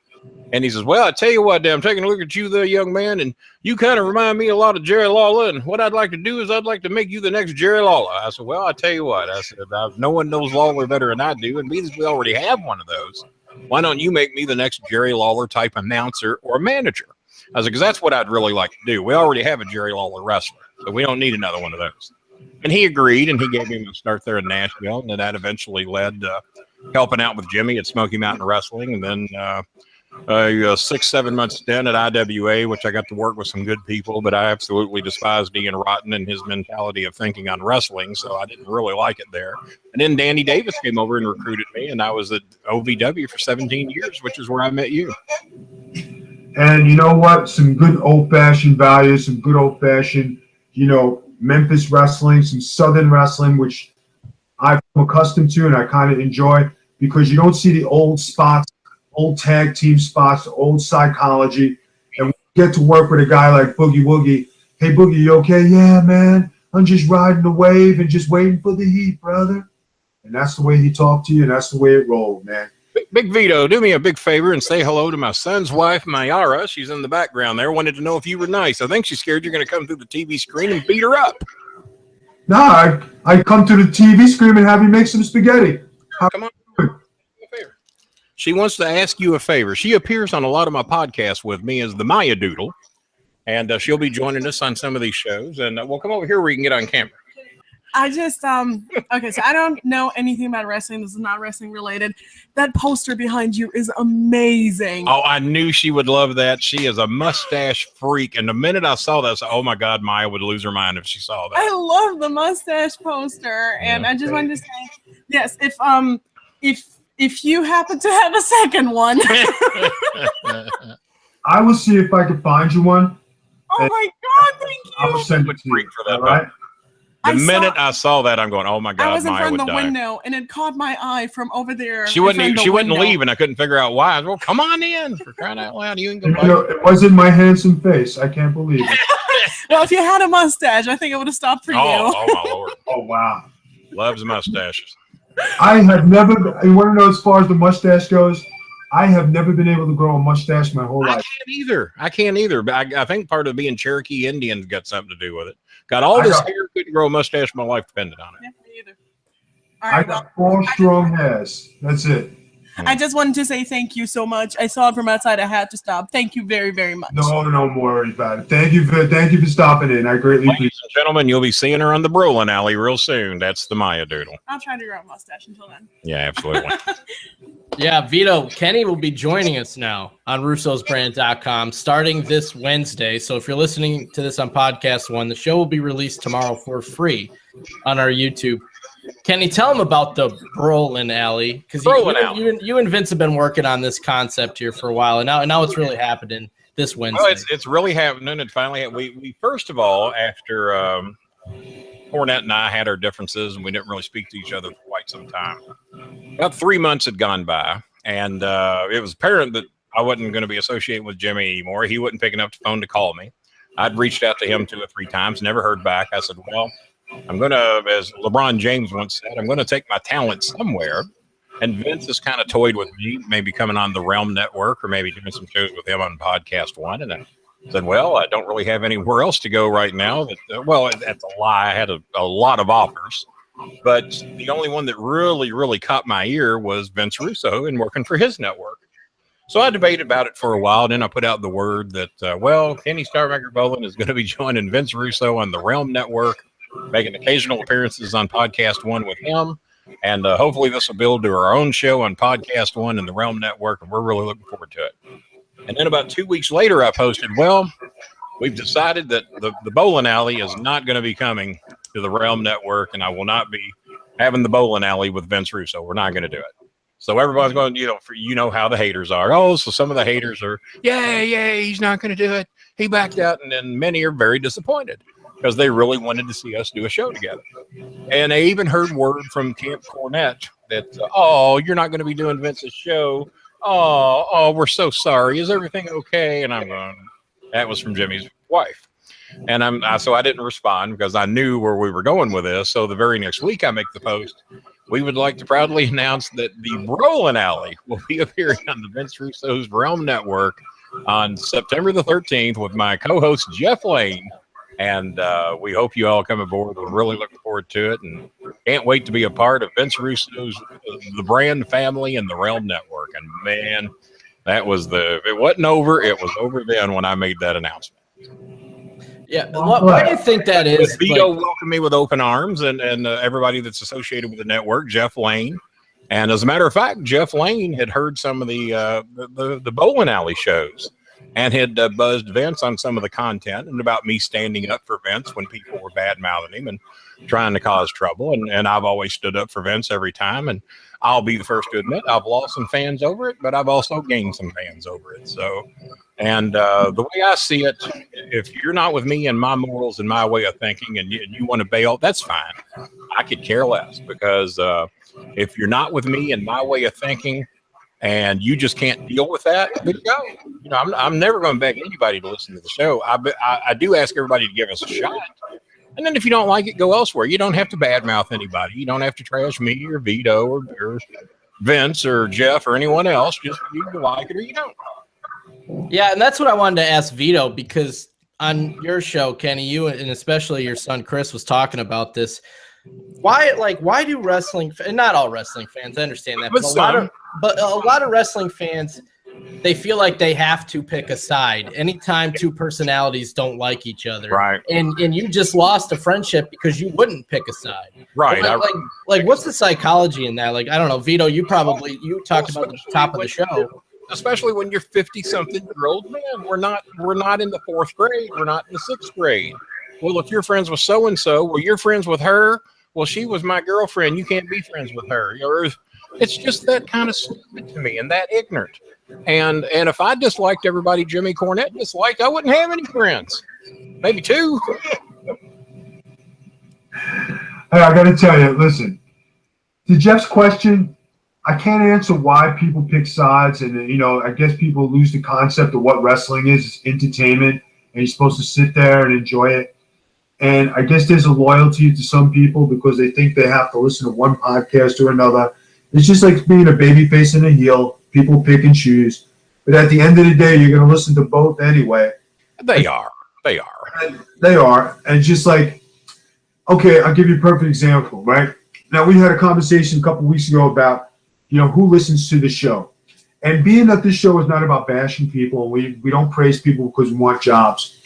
And he says, well, I tell you what, I'm taking a look at you there, young man, and you kind of remind me a lot of Jerry Lawler, and what I'd like to do is I'd like to make you the next Jerry Lawler. I said, well, I tell you what, I said, no one knows Lawler better than I do, and we already have one of those. Why don't you make me the next Jerry Lawler type announcer or manager? I said, because that's what I'd really like to do. We already have a Jerry Lawler wrestler, so we don't need another one of those. And he agreed, and he gave me a start there in Nashville, and then that eventually led to helping out with Jimmy at Smoky Mountain Wrestling, and then a 6-7 month stint at IWA, which I got to work with some good people, but I absolutely despised Ian Rotten and his mentality of thinking on wrestling, so I didn't really like it there. And then Danny Davis came over and recruited me, and I was at OVW for 17 years, which is where I met you. And you know what? Some good old-fashioned values, some good old-fashioned, Memphis wrestling, some Southern wrestling, which I'm accustomed to and I kind of enjoy because you don't see the old spots, old tag team spots, old psychology, and we get to work with a guy like Boogie Woogie. Hey, Boogie, you okay? Yeah, man. I'm just riding the wave and just waiting for the heat, brother. And that's the way he talked to you, and that's the way it rolled, man. Big Vito, do me a big favor and say hello to my son's wife, Mayara. She's in the background there. Wanted to know if you were nice. I think she's scared you're going to come through the TV screen and beat her up. Nah, I come to the TV screen and have you make some spaghetti. Come on. She wants to ask you a favor. She appears on a lot of my podcasts with me as the Maya Doodle, and she'll be joining us on some of these shows. And we'll come over here where you can get on camera. I just okay, so I don't know anything about wrestling. This is not wrestling related. That poster behind you is amazing. Oh, I knew she would love that. She is a mustache freak, and the minute I saw that, I said, "Oh my God, Maya would lose her mind if she saw that." I love the mustache poster, and I just wanted to say, yes, if you happen to have a second one, I will see if I can find you one. Oh my God, thank you. I will send it to you. For that, all right? The minute I saw that, I'm going, "Oh my God, I was in Maya front would of the die." window, and it caught my eye from over there. She wouldn't leave, and I couldn't figure out why. I was, well, come on in, for crying out loud. You can go. It wasn't my handsome face. I can't believe it. Well, if you had a mustache, I think it would have stopped for you. Oh my Lord. Oh wow. Loves mustaches. I have never. You want to know as far as the mustache goes? I have never been able to grow a mustache my whole life. I can't either. But I think part of being Cherokee Indian's got something to do with it. Got all this hair, couldn't grow a mustache. My life depended on it. Yeah, me either. All right, I got 4 strong hairs. That's it. I just wanted to say thank you so much. I saw it from outside. I had to stop. Thank you very, very much. No worries about it. Thank you for stopping in. I greatly appreciate it. Ladies and gentlemen, you'll be seeing her on the Bolin alley real soon. That's the Maya Doodle. I'll try to grow a mustache until then. Yeah, absolutely. Yeah, Vito, Kenny will be joining us now on russosbrand.com starting this Wednesday. So if you're listening to this on Podcast One, the show will be released tomorrow for free on our YouTube. Kenny, tell them about the Bolin alley, because you and Vince have been working on this concept here for a while, and now it's really happening this Wednesday. Well, it's really happening. And finally, we first of all, after Cornette and I had our differences, and we didn't really speak to each other for quite some time. About 3 months had gone by, and it was apparent that I wasn't going to be associated with Jimmy anymore. He wasn't picking up the phone to call me. I'd reached out to him 2 or 3 times, never heard back. I said, well, I'm going to, as LeBron James once said, I'm going to take my talent somewhere. And Vince has kind of toyed with me, maybe coming on the Realm Network or maybe doing some shows with him on Podcast One. And I said, well, I don't really have anywhere else to go right now. Well, that's a lie. I had a lot of offers. But the only one that really, really caught my ear was Vince Russo and working for his network. So I debated about it for a while. Then I put out the word that, well, Kenny Starmaker Bolin is going to be joining Vince Russo on the Realm Network, making occasional appearances on Podcast One with him. And hopefully this will build to our own show on Podcast One and the Realm Network. And we're really looking forward to it. And then about 2 weeks later, I posted, well, we've decided that the Bolin alley is not going to be coming to the Realm Network. And I will not be having the Bolin alley with Vince Russo. We're not going to do it. So everybody's going, how the haters are. Oh, so some of the haters are, yeah, he's not going to do it. He backed out. And then many are very disappointed because they really wanted to see us do a show together. And I even heard word from Camp Cornette that, you're not going to be doing Vince's show. Oh, we're so sorry. Is everything okay? And I'm going, that was from Jimmy's wife. And so I didn't respond because I knew where we were going with this. So the very next week I make the post. We would like to proudly announce that the Bolin alley will be appearing on the Vince Russo's Realm Network on September the 13th with my co-host Jeff Lane. And we hope you all come aboard. We're really looking forward to it and can't wait to be a part of Vince Russo's the brand family and the Realm Network. And man, it wasn't over. It was over then when I made that announcement. Yeah, why do you think that is? Vito welcomed me with open arms and everybody that's associated with the network, Jeff Lane. And as a matter of fact, Jeff Lane had heard some of the Bolin alley shows and had buzzed Vince on some of the content and about me standing up for Vince when people were bad-mouthing him and trying to cause trouble. And I've always stood up for Vince every time. And I'll be the first to admit I've lost some fans over it, but I've also gained some fans over it. So, and the way I see it, if you're not with me and my morals and my way of thinking and you want to bail, that's fine. I could care less because if you're not with me and my way of thinking and you just can't deal with that, then go. I'm never going to beg anybody to listen to the show. I do ask everybody to give us a shot. And then if you don't like it, go elsewhere. You don't have to badmouth anybody. You don't have to trash me or Vito or Vince or Jeff or anyone else. Just you like it or you don't. Yeah, and that's what I wanted to ask Vito, because on your show, Kenny, you and especially your son Chris was talking about this. Why do wrestling, and not all wrestling fans, I understand that, but a lot of wrestling fans, they feel like they have to pick a side anytime two personalities don't like each other. Right. And you just lost a friendship because you wouldn't pick a side. Right. Like what's the psychology in that? Like, I don't know, Vito, you talked about the top of the show. Especially when you're 50-something-year-old man. We're not in the 4th grade. We're not in the 6th grade. Well, if you're friends with so-and-so, well, you're friends with her. Well, she was my girlfriend. You can't be friends with her. It's just that kind of stupid to me and that ignorant. And if I disliked everybody Jimmy Cornette disliked, I wouldn't have any friends. Maybe 2. Hey, I got to tell you, listen, to Jeff's question, I can't answer why people pick sides. And, I guess people lose the concept of what wrestling is. It's entertainment, and you're supposed to sit there and enjoy it. And I guess there's a loyalty to some people because they think they have to listen to one podcast or another. It's just like being a babyface and a heel. People pick and choose. But at the end of the day, you're going to listen to both anyway. They are. They are. And it's just like, okay, I'll give you a perfect example, right? Now, we had a conversation a couple weeks ago about, who listens to the show. And being that this show is not about bashing people, we don't praise people because we want jobs.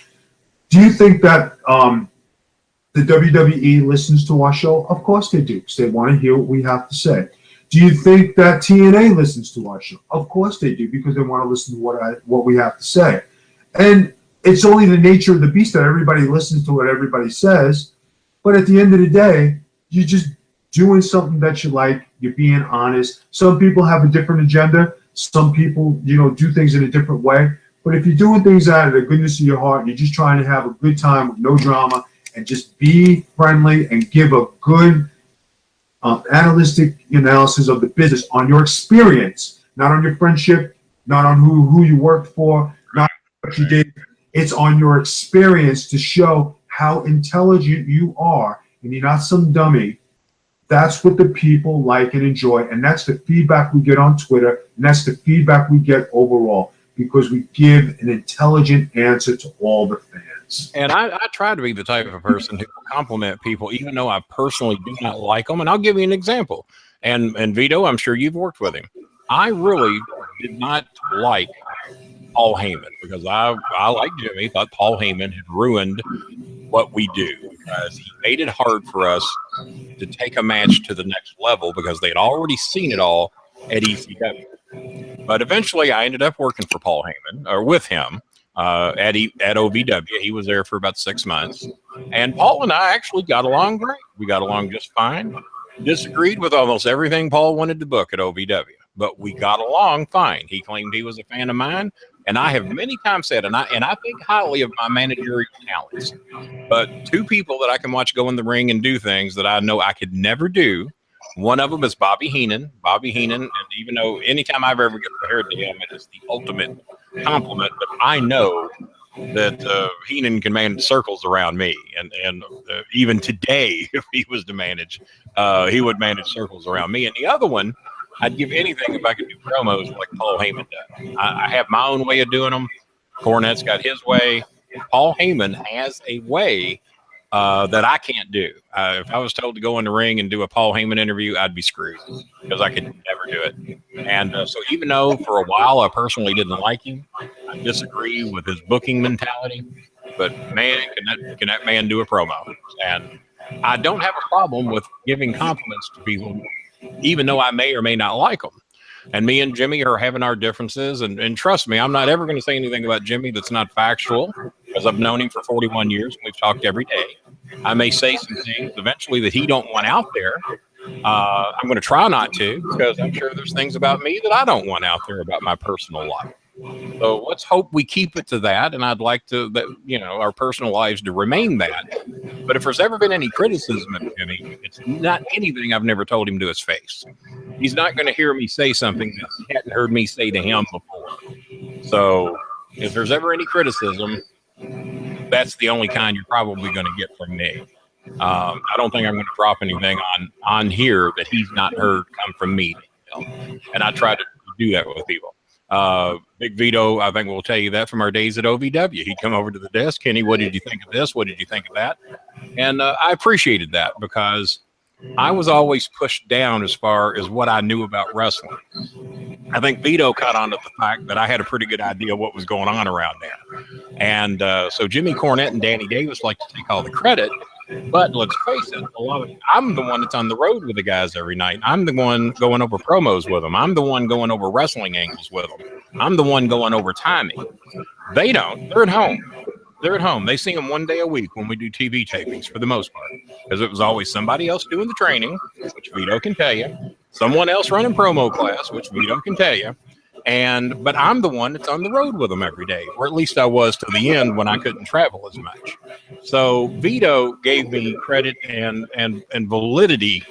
Do you think that the WWE listens to our show? Of course they do, because they want to hear what we have to say. Do you think that TNA listens to our show? Of course they do, because they want to listen to what we have to say. And it's only the nature of the beast that everybody listens to what everybody says. But at the end of the day, you're just doing something that you like. You're being honest. Some people have a different agenda. Some people, do things in a different way. But if you're doing things out of the goodness of your heart, and you're just trying to have a good time with no drama, and just be friendly and give a good analytic analysis of the business on your experience, not on your friendship, not on who you worked for, not what you did. It's on your experience to show how intelligent you are, and you're not some dummy. That's what the people like and enjoy, and that's the feedback we get on Twitter, and that's the feedback we get overall, because we give an intelligent answer to all the fans. And I try to be the type of person who will compliment people, even though I personally do not like them. And I'll give you an example. And Vito, I'm sure you've worked with him. I really did not like Paul Heyman because I like Jimmy, thought Paul Heyman had ruined what we do because he made it hard for us to take a match to the next level because they'd already seen it all at ECW. But eventually I ended up working for Paul Heyman, or with him, at OVW. He was there for about 6 months. And Paul and I actually got along great. We got along just fine. Disagreed with almost everything Paul wanted to book at OVW, but we got along fine. He claimed he was a fan of mine, and I have many times said, and I think highly of my managerial talents, but two people that I can watch go in the ring and do things that I know I could never do. One of them is Bobby Heenan. Bobby Heenan, and even though anytime I've ever get compared to him, it is the ultimate compliment, but I know that Heenan can manage circles around me, and even today, if he was to manage, he would manage circles around me. And the other one, I'd give anything if I could do promos like Paul Heyman does. I have my own way of doing them. Cornette's got his way. Paul Heyman has a way that I can't do. If I was told to go in the ring and do a Paul Heyman interview, I'd be screwed because I could never do it. And so even though for a while I personally didn't like him, I disagree with his booking mentality, but man, can that man do a promo. And I don't have a problem with giving compliments to people, even though I may or may not like them. And me and Jimmy are having our differences. And trust me, I'm not ever going to say anything about Jimmy that's not factual because I've known him for 41 years. And we've talked every day. I may say some things eventually that he don't want out there. I'm going to try not to because I'm sure there's things about me that I don't want out there about my personal life. So let's hope we keep it to that. And I'd like to, our personal lives to remain that. But if there's ever been any criticism of Jimmy, it's not anything I've never told him to his face. He's not going to hear me say something that he hadn't heard me say to him before. So if there's ever any criticism, that's the only kind you're probably going to get from me. I don't think I'm going to drop anything on here that he's not heard come from me. And I try to do that with people. Big Vito, I think, will tell you that from our days at OVW. He'd come over to the desk. Kenny, what did you think of this? What did you think of that? And I appreciated that because I was always pushed down as far as what I knew about wrestling. I think Vito caught on to the fact that I had a pretty good idea what was going on around there. And so Jimmy Cornette and Danny Davis like to take all the credit. But let's face it, I'm the one that's on the road with the guys every night. I'm the one going over promos with them. I'm the one going over wrestling angles with them. I'm the one going over timing. They don't. They're at home. They're at home. They see them one day a week when we do TV tapings for the most part, because it was always somebody else doing the training, which Vito can tell you, someone else running promo class, which Vito can tell you. But I'm the one that's on the road with them every day, or at least I was to the end when I couldn't travel as much. So Vito gave me credit and validity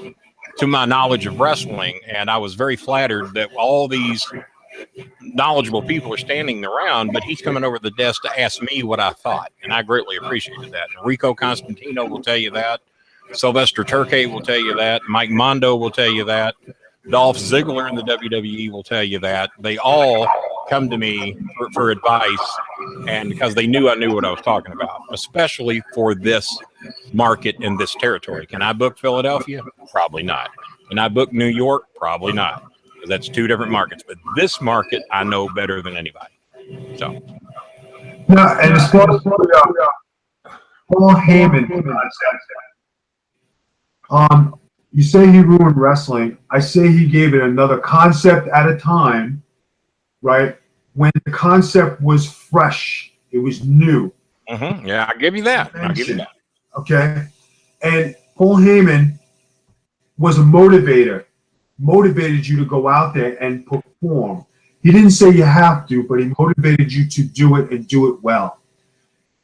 to my knowledge of wrestling, and I was very flattered that all these knowledgeable people are standing around, but he's coming over the desk to ask me what I thought, and I greatly appreciated that. Rico Constantino will tell you that. Sylvester Turkey will tell you that. Mike Mondo will tell you that. Dolph Ziggler in the WWE will tell you that. They all come to me for advice, and because they knew I knew what I was talking about, especially for this market in this territory. Can I book Philadelphia? Probably not. Can I book New York? Probably not. Because that's two different markets. But this market, I know better than anybody. So. Yeah, and as far as Paul Heyman, you say he ruined wrestling. I say he gave it another concept at a time, right? When the concept was fresh, it was new. Mm-hmm. Yeah, I'll give you that. Okay? And Paul Heyman was a motivator, motivated you to go out there and perform. He didn't say you have to, but he motivated you to do it and do it well.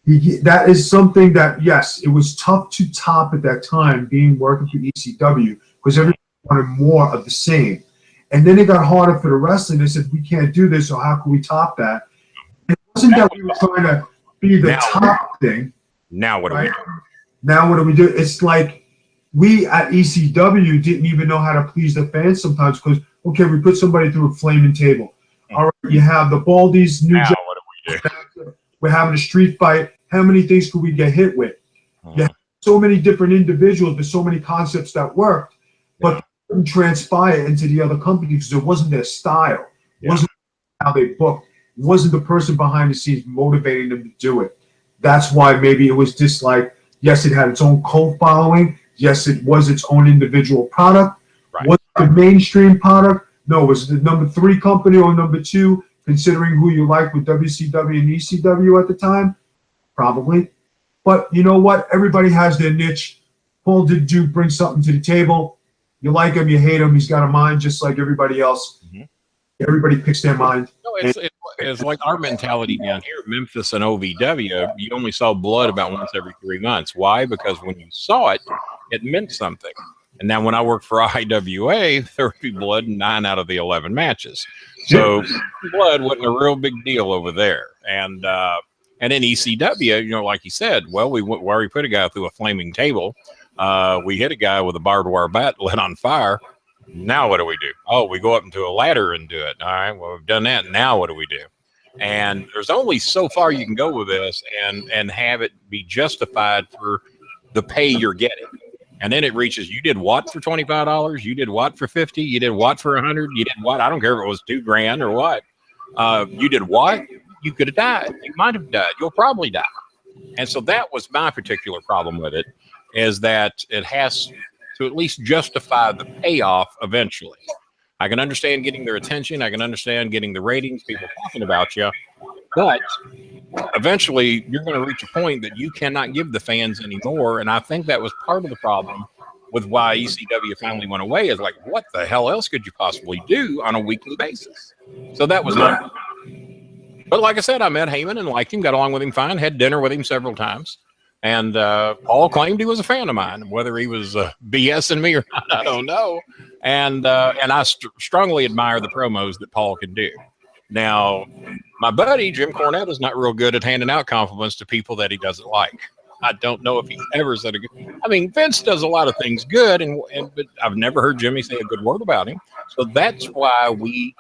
That is something that, yes, it was tough to top at that time, working for ECW, because everybody wanted more of the same. And then it got harder for the wrestling. They said, we can't do this, so how can we top that? It wasn't that we were trying to be the top thing. Now what do we do? Now what do we do? It's like we at ECW didn't even know how to please the fans sometimes because, okay, we put somebody through a flaming table. All right, you have the Baldies, New Jack. What do we do? We're having a street fight. How many things could we get hit with? You have so many different individuals, but so many concepts that worked, but they couldn't transpire into the other company because it wasn't their style. It wasn't how they booked. It wasn't the person behind the scenes motivating them to do it. That's why maybe it was just like, yes, it had its own cult following. Yes, it was its own individual product. Right. Was it the mainstream product? No. Was it the number 3 company or number 2, considering who you liked with WCW and ECW at the time? Probably. But you know what? Everybody has their niche. Paul did bring something to the table. You like him, you hate him. He's got a mind just like everybody else. Mm-hmm. Everybody picks their mind. No, it's like our mentality down here, Memphis and OVW. You only saw blood about once every 3 months. Why? Because when you saw it, it meant something. And now when I worked for IWA, there would be blood in 9 out of the 11 matches. So blood wasn't a real big deal over there. And in ECW, like you said, well, we put a guy through a flaming table. We hit a guy with a barbed wire bat lit on fire. Now what do we do? Oh, we go up into a ladder and do it. All right, well, we've done that. Now what do we do? And there's only so far you can go with this and have it be justified for the pay you're getting. And then it reaches, you did what for $25? You did what for $50? You did what for $100? You did what? I don't care if it was $2,000 or what. You did what? You could have died. You might have died. You'll probably die. And so that was my particular problem with it, is that it has to at least justify the payoff eventually. I can understand getting their attention. I can understand getting the ratings, people talking about you. But eventually you're going to reach a point that you cannot give the fans anymore. And I think that was part of the problem with why ECW finally went away, is like, what the hell else could you possibly do on a weekly basis? So that was my problem. But like I said, I met Heyman and liked him, got along with him fine, had dinner with him several times. And Paul claimed he was a fan of mine. Whether he was BSing me or not, I don't know. And I strongly admire the promos that Paul can do. Now, my buddy, Jim Cornette, is not real good at handing out compliments to people that he doesn't like. I don't know if he's ever said a good. I mean, Vince does a lot of things good, but I've never heard Jimmy say a good word about him. So that's why we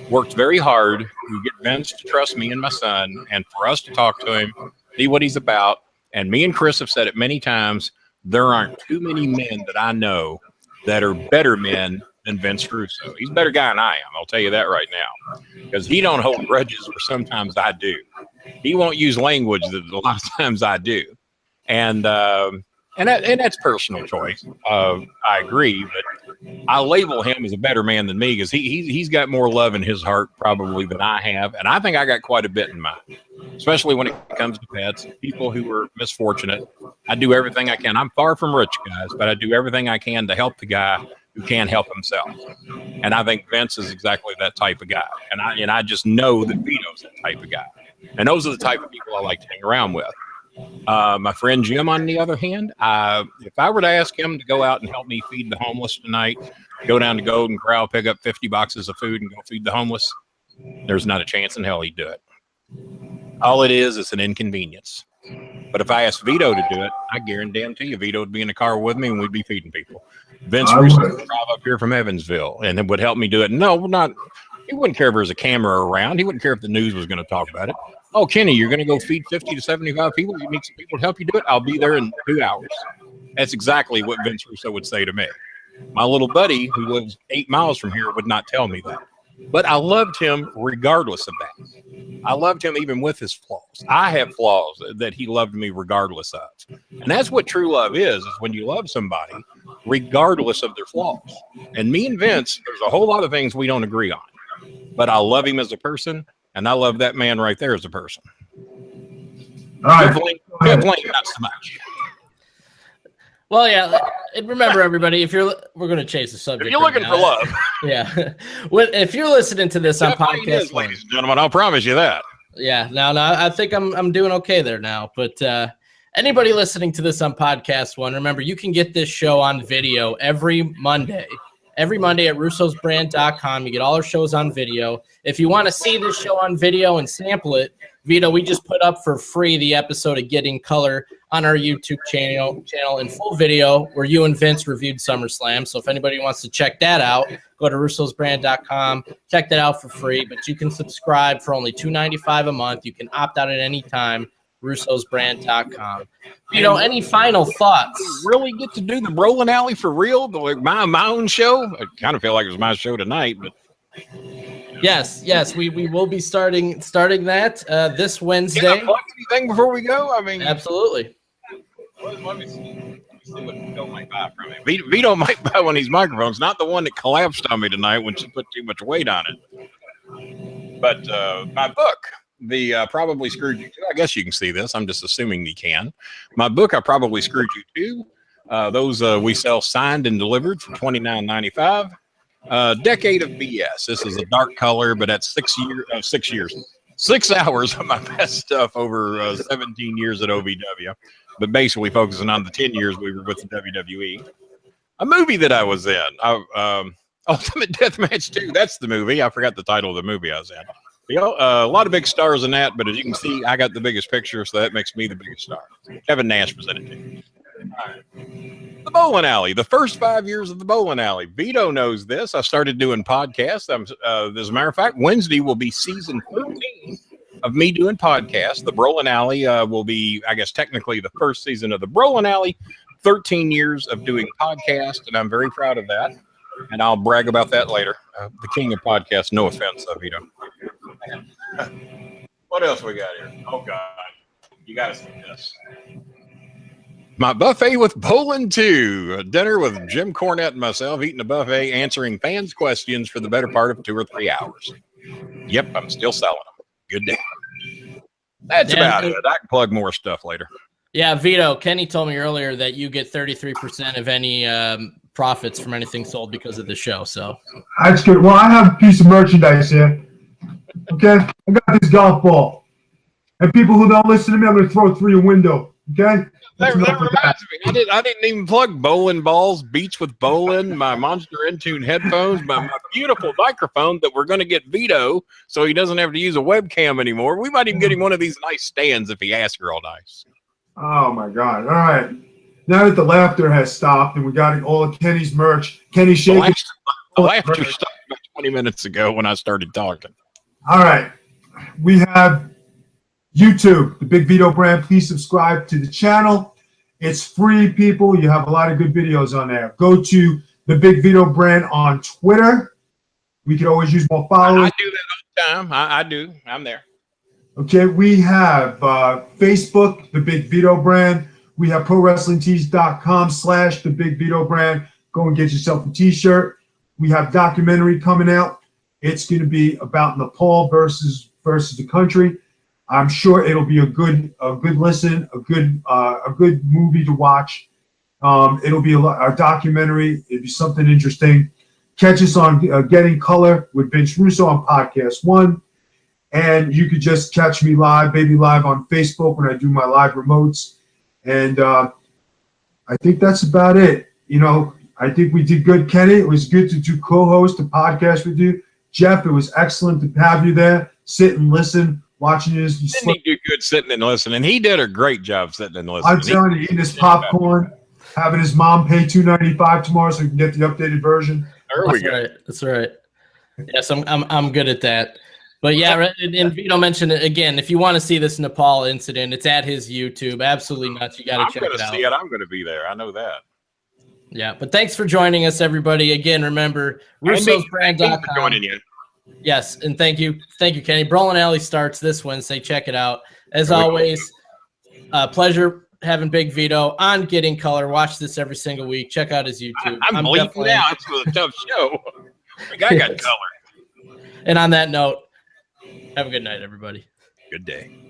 worked very hard to get Vince to trust me and my son, and for us to talk to him, see what he's about. And me and Chris have said it many times. There aren't too many men that I know that are better men than Vince Russo. He's a better guy than I am. I'll tell you that right now, because he don't hold grudges where sometimes I do. He won't use language that a lot of times I do. And that's personal choice. I agree, but I label him as a better man than me because he's got more love in his heart probably than I have, and I think I got quite a bit in mine, especially when it comes to pets, people who are misfortunate. I do everything I can. I'm far from rich, guys, but I do everything I can to help the guy who can't help himself. And I think Vince is exactly that type of guy, and I just know that Vito's that type of guy, and those are the type of people I like to hang around with. My friend Jim, on the other hand, if I were to ask him to go out and help me feed the homeless tonight, go down to Golden Corral, pick up 50 boxes of food and go feed the homeless, there's not a chance in hell he'd do it. All it is an inconvenience. But if I asked Vito to do it, I guarantee you Vito would be in the car with me and we'd be feeding people. Vince Russo would drive up here from Evansville and it would help me do it. No, not. He wouldn't care if there was a camera around. He wouldn't care if the news was going to talk about it. Oh, Kenny, you're going to go feed 50 to 75 people? You need some people to help you do it? I'll be there in 2 hours. That's exactly what Vince Russo would say to me. My little buddy, who lives 8 miles from here, would not tell me that. But I loved him regardless of that. I loved him even with his flaws. I have flaws that he loved me regardless of. And that's what true love is when you love somebody regardless of their flaws. And me and Vince, there's a whole lot of things we don't agree on. But I love him as a person, and I love that man right there as a person. All right. Jeff Lane, not so much. Well, yeah, and remember, everybody, we're going to chase the subject. If you're looking for love. Yeah. If you're listening to this on podcast, ladies and gentlemen, I'll promise you that. Yeah, no, I think I'm doing okay there now. But anybody listening to this on Podcast One, remember, you can get this show on video every Monday. Every Monday at russosbrand.com. You get all our shows on video. If you want to see this show on video and sample it, Vito, we just put up for free the episode of Getting Color on our YouTube channel in full video where you and Vince reviewed SummerSlam. So if anybody wants to check that out, go to russosbrand.com. Check that out for free. But you can subscribe for only $2.95 a month. You can opt out at any time. russosbrand.com. Any final thoughts? Really get to do the Bolin Alley for real? Like my own show? I kind of feel like it was my show tonight, but yes, we will be starting that this Wednesday. Can I plug anything before we go? I mean, absolutely. Let me see what Vito might buy from me. Vito might buy one of these microphones, not the one that collapsed on me tonight when she put too much weight on it. But my book, The Probably Screwed You Too. I guess you can see this. I'm just assuming you can. My book, I Probably Screwed You Too. Those we sell signed and delivered for $29.95. Decade of BS. This is a dark color, but that's 6 years. 6 hours of my best stuff over 17 years at OVW. But basically focusing on the 10 years we were with the WWE. A movie that I was in. Ultimate Deathmatch 2. That's the movie. I forgot the title of the movie I was in. A lot of big stars in that, but as you can see, I got the biggest picture, so that makes me the biggest star. Kevin Nash was in it too. All right. The Bolin Alley, the first 5 years of the Bolin Alley. Vito knows this. I started doing podcasts. As a matter of fact, Wednesday will be season 13 of me doing podcasts. The Bolin Alley will be, I guess, technically the first season of the Bolin Alley. 13 years of doing podcasts, and I'm very proud of that. And I'll brag about that later. The king of podcasts, no offense, Vito. What else we got here? Oh, God. You got to see this. My buffet with Bolin 2. A dinner with Jim Cornette and myself eating a buffet, answering fans' questions for the better part of 2 or 3 hours. Yep, I'm still selling them. Good day. That's about it. I can plug more stuff later. Yeah, Vito, Kenny told me earlier that you get 33% of any profits from anything sold because of the show. So that's good. Well, I have a piece of merchandise here. Okay, I got this golf ball. And people who don't listen to me, I'm going to throw it through your window. Okay? That reminds me. I didn't even plug Bolin balls, Beats with Bolin, my Monster Intune headphones, my beautiful microphone that we're going to get Vito so he doesn't have to use a webcam anymore. We might even get him one of these nice stands if he asks real nice. Oh my God! All right, now that the laughter has stopped and we got all of Kenny's merch, Kenny shaking. The laughter stopped about 20 minutes ago when I started talking. All right, we have YouTube, the Big Vito brand. Please subscribe to the channel. It's free, people. You have a lot of good videos on there. Go to the Big Vito brand on Twitter. We could always use more followers. I do that all the time. I do. I'm there. Okay, we have Facebook, the Big Vito brand. We have ProWrestlingTees.com/the Big Vito brand. Go and get yourself a T-shirt. We have documentary coming out. It's going to be about Nepal versus the country. I'm sure it'll be a good listen, a good movie to watch. It'll be a documentary. It'll be something interesting. Catch us on Getting Color with Vince Russo on Podcast 1. And you could just catch me live, baby live on Facebook when I do my live remotes. And I think that's about it. You know, I think we did good, Kenny. It was good to do co-host a podcast with you. Jeff, it was excellent to have you there. Sit and listen, watching you. Didn't he do good sitting and listening? He did a great job sitting and listening. I'm telling you, eating his popcorn, having his mom pay $2.95 tomorrow so he can get the updated version. There we go. Right. That's right. Yes, I'm good at that. But yeah, and Vito mentioned it again. If you want to see this Nepal incident, it's at his YouTube. Absolutely nuts. You got to check it out. I'm going to be there. I know that. Yeah, but thanks for joining us, everybody. Again, remember, Russo'sBrand.com. Joining you. Yes, and thank you, Kenny. Brawlin' Alley starts this Wednesday. Check it out. As always, pleasure having Big Vito on Getting Color. Watch this every single week. Check out his YouTube. I'm bleeding now. It's a tough show. I got color. And on that note, have a good night, everybody. Good day.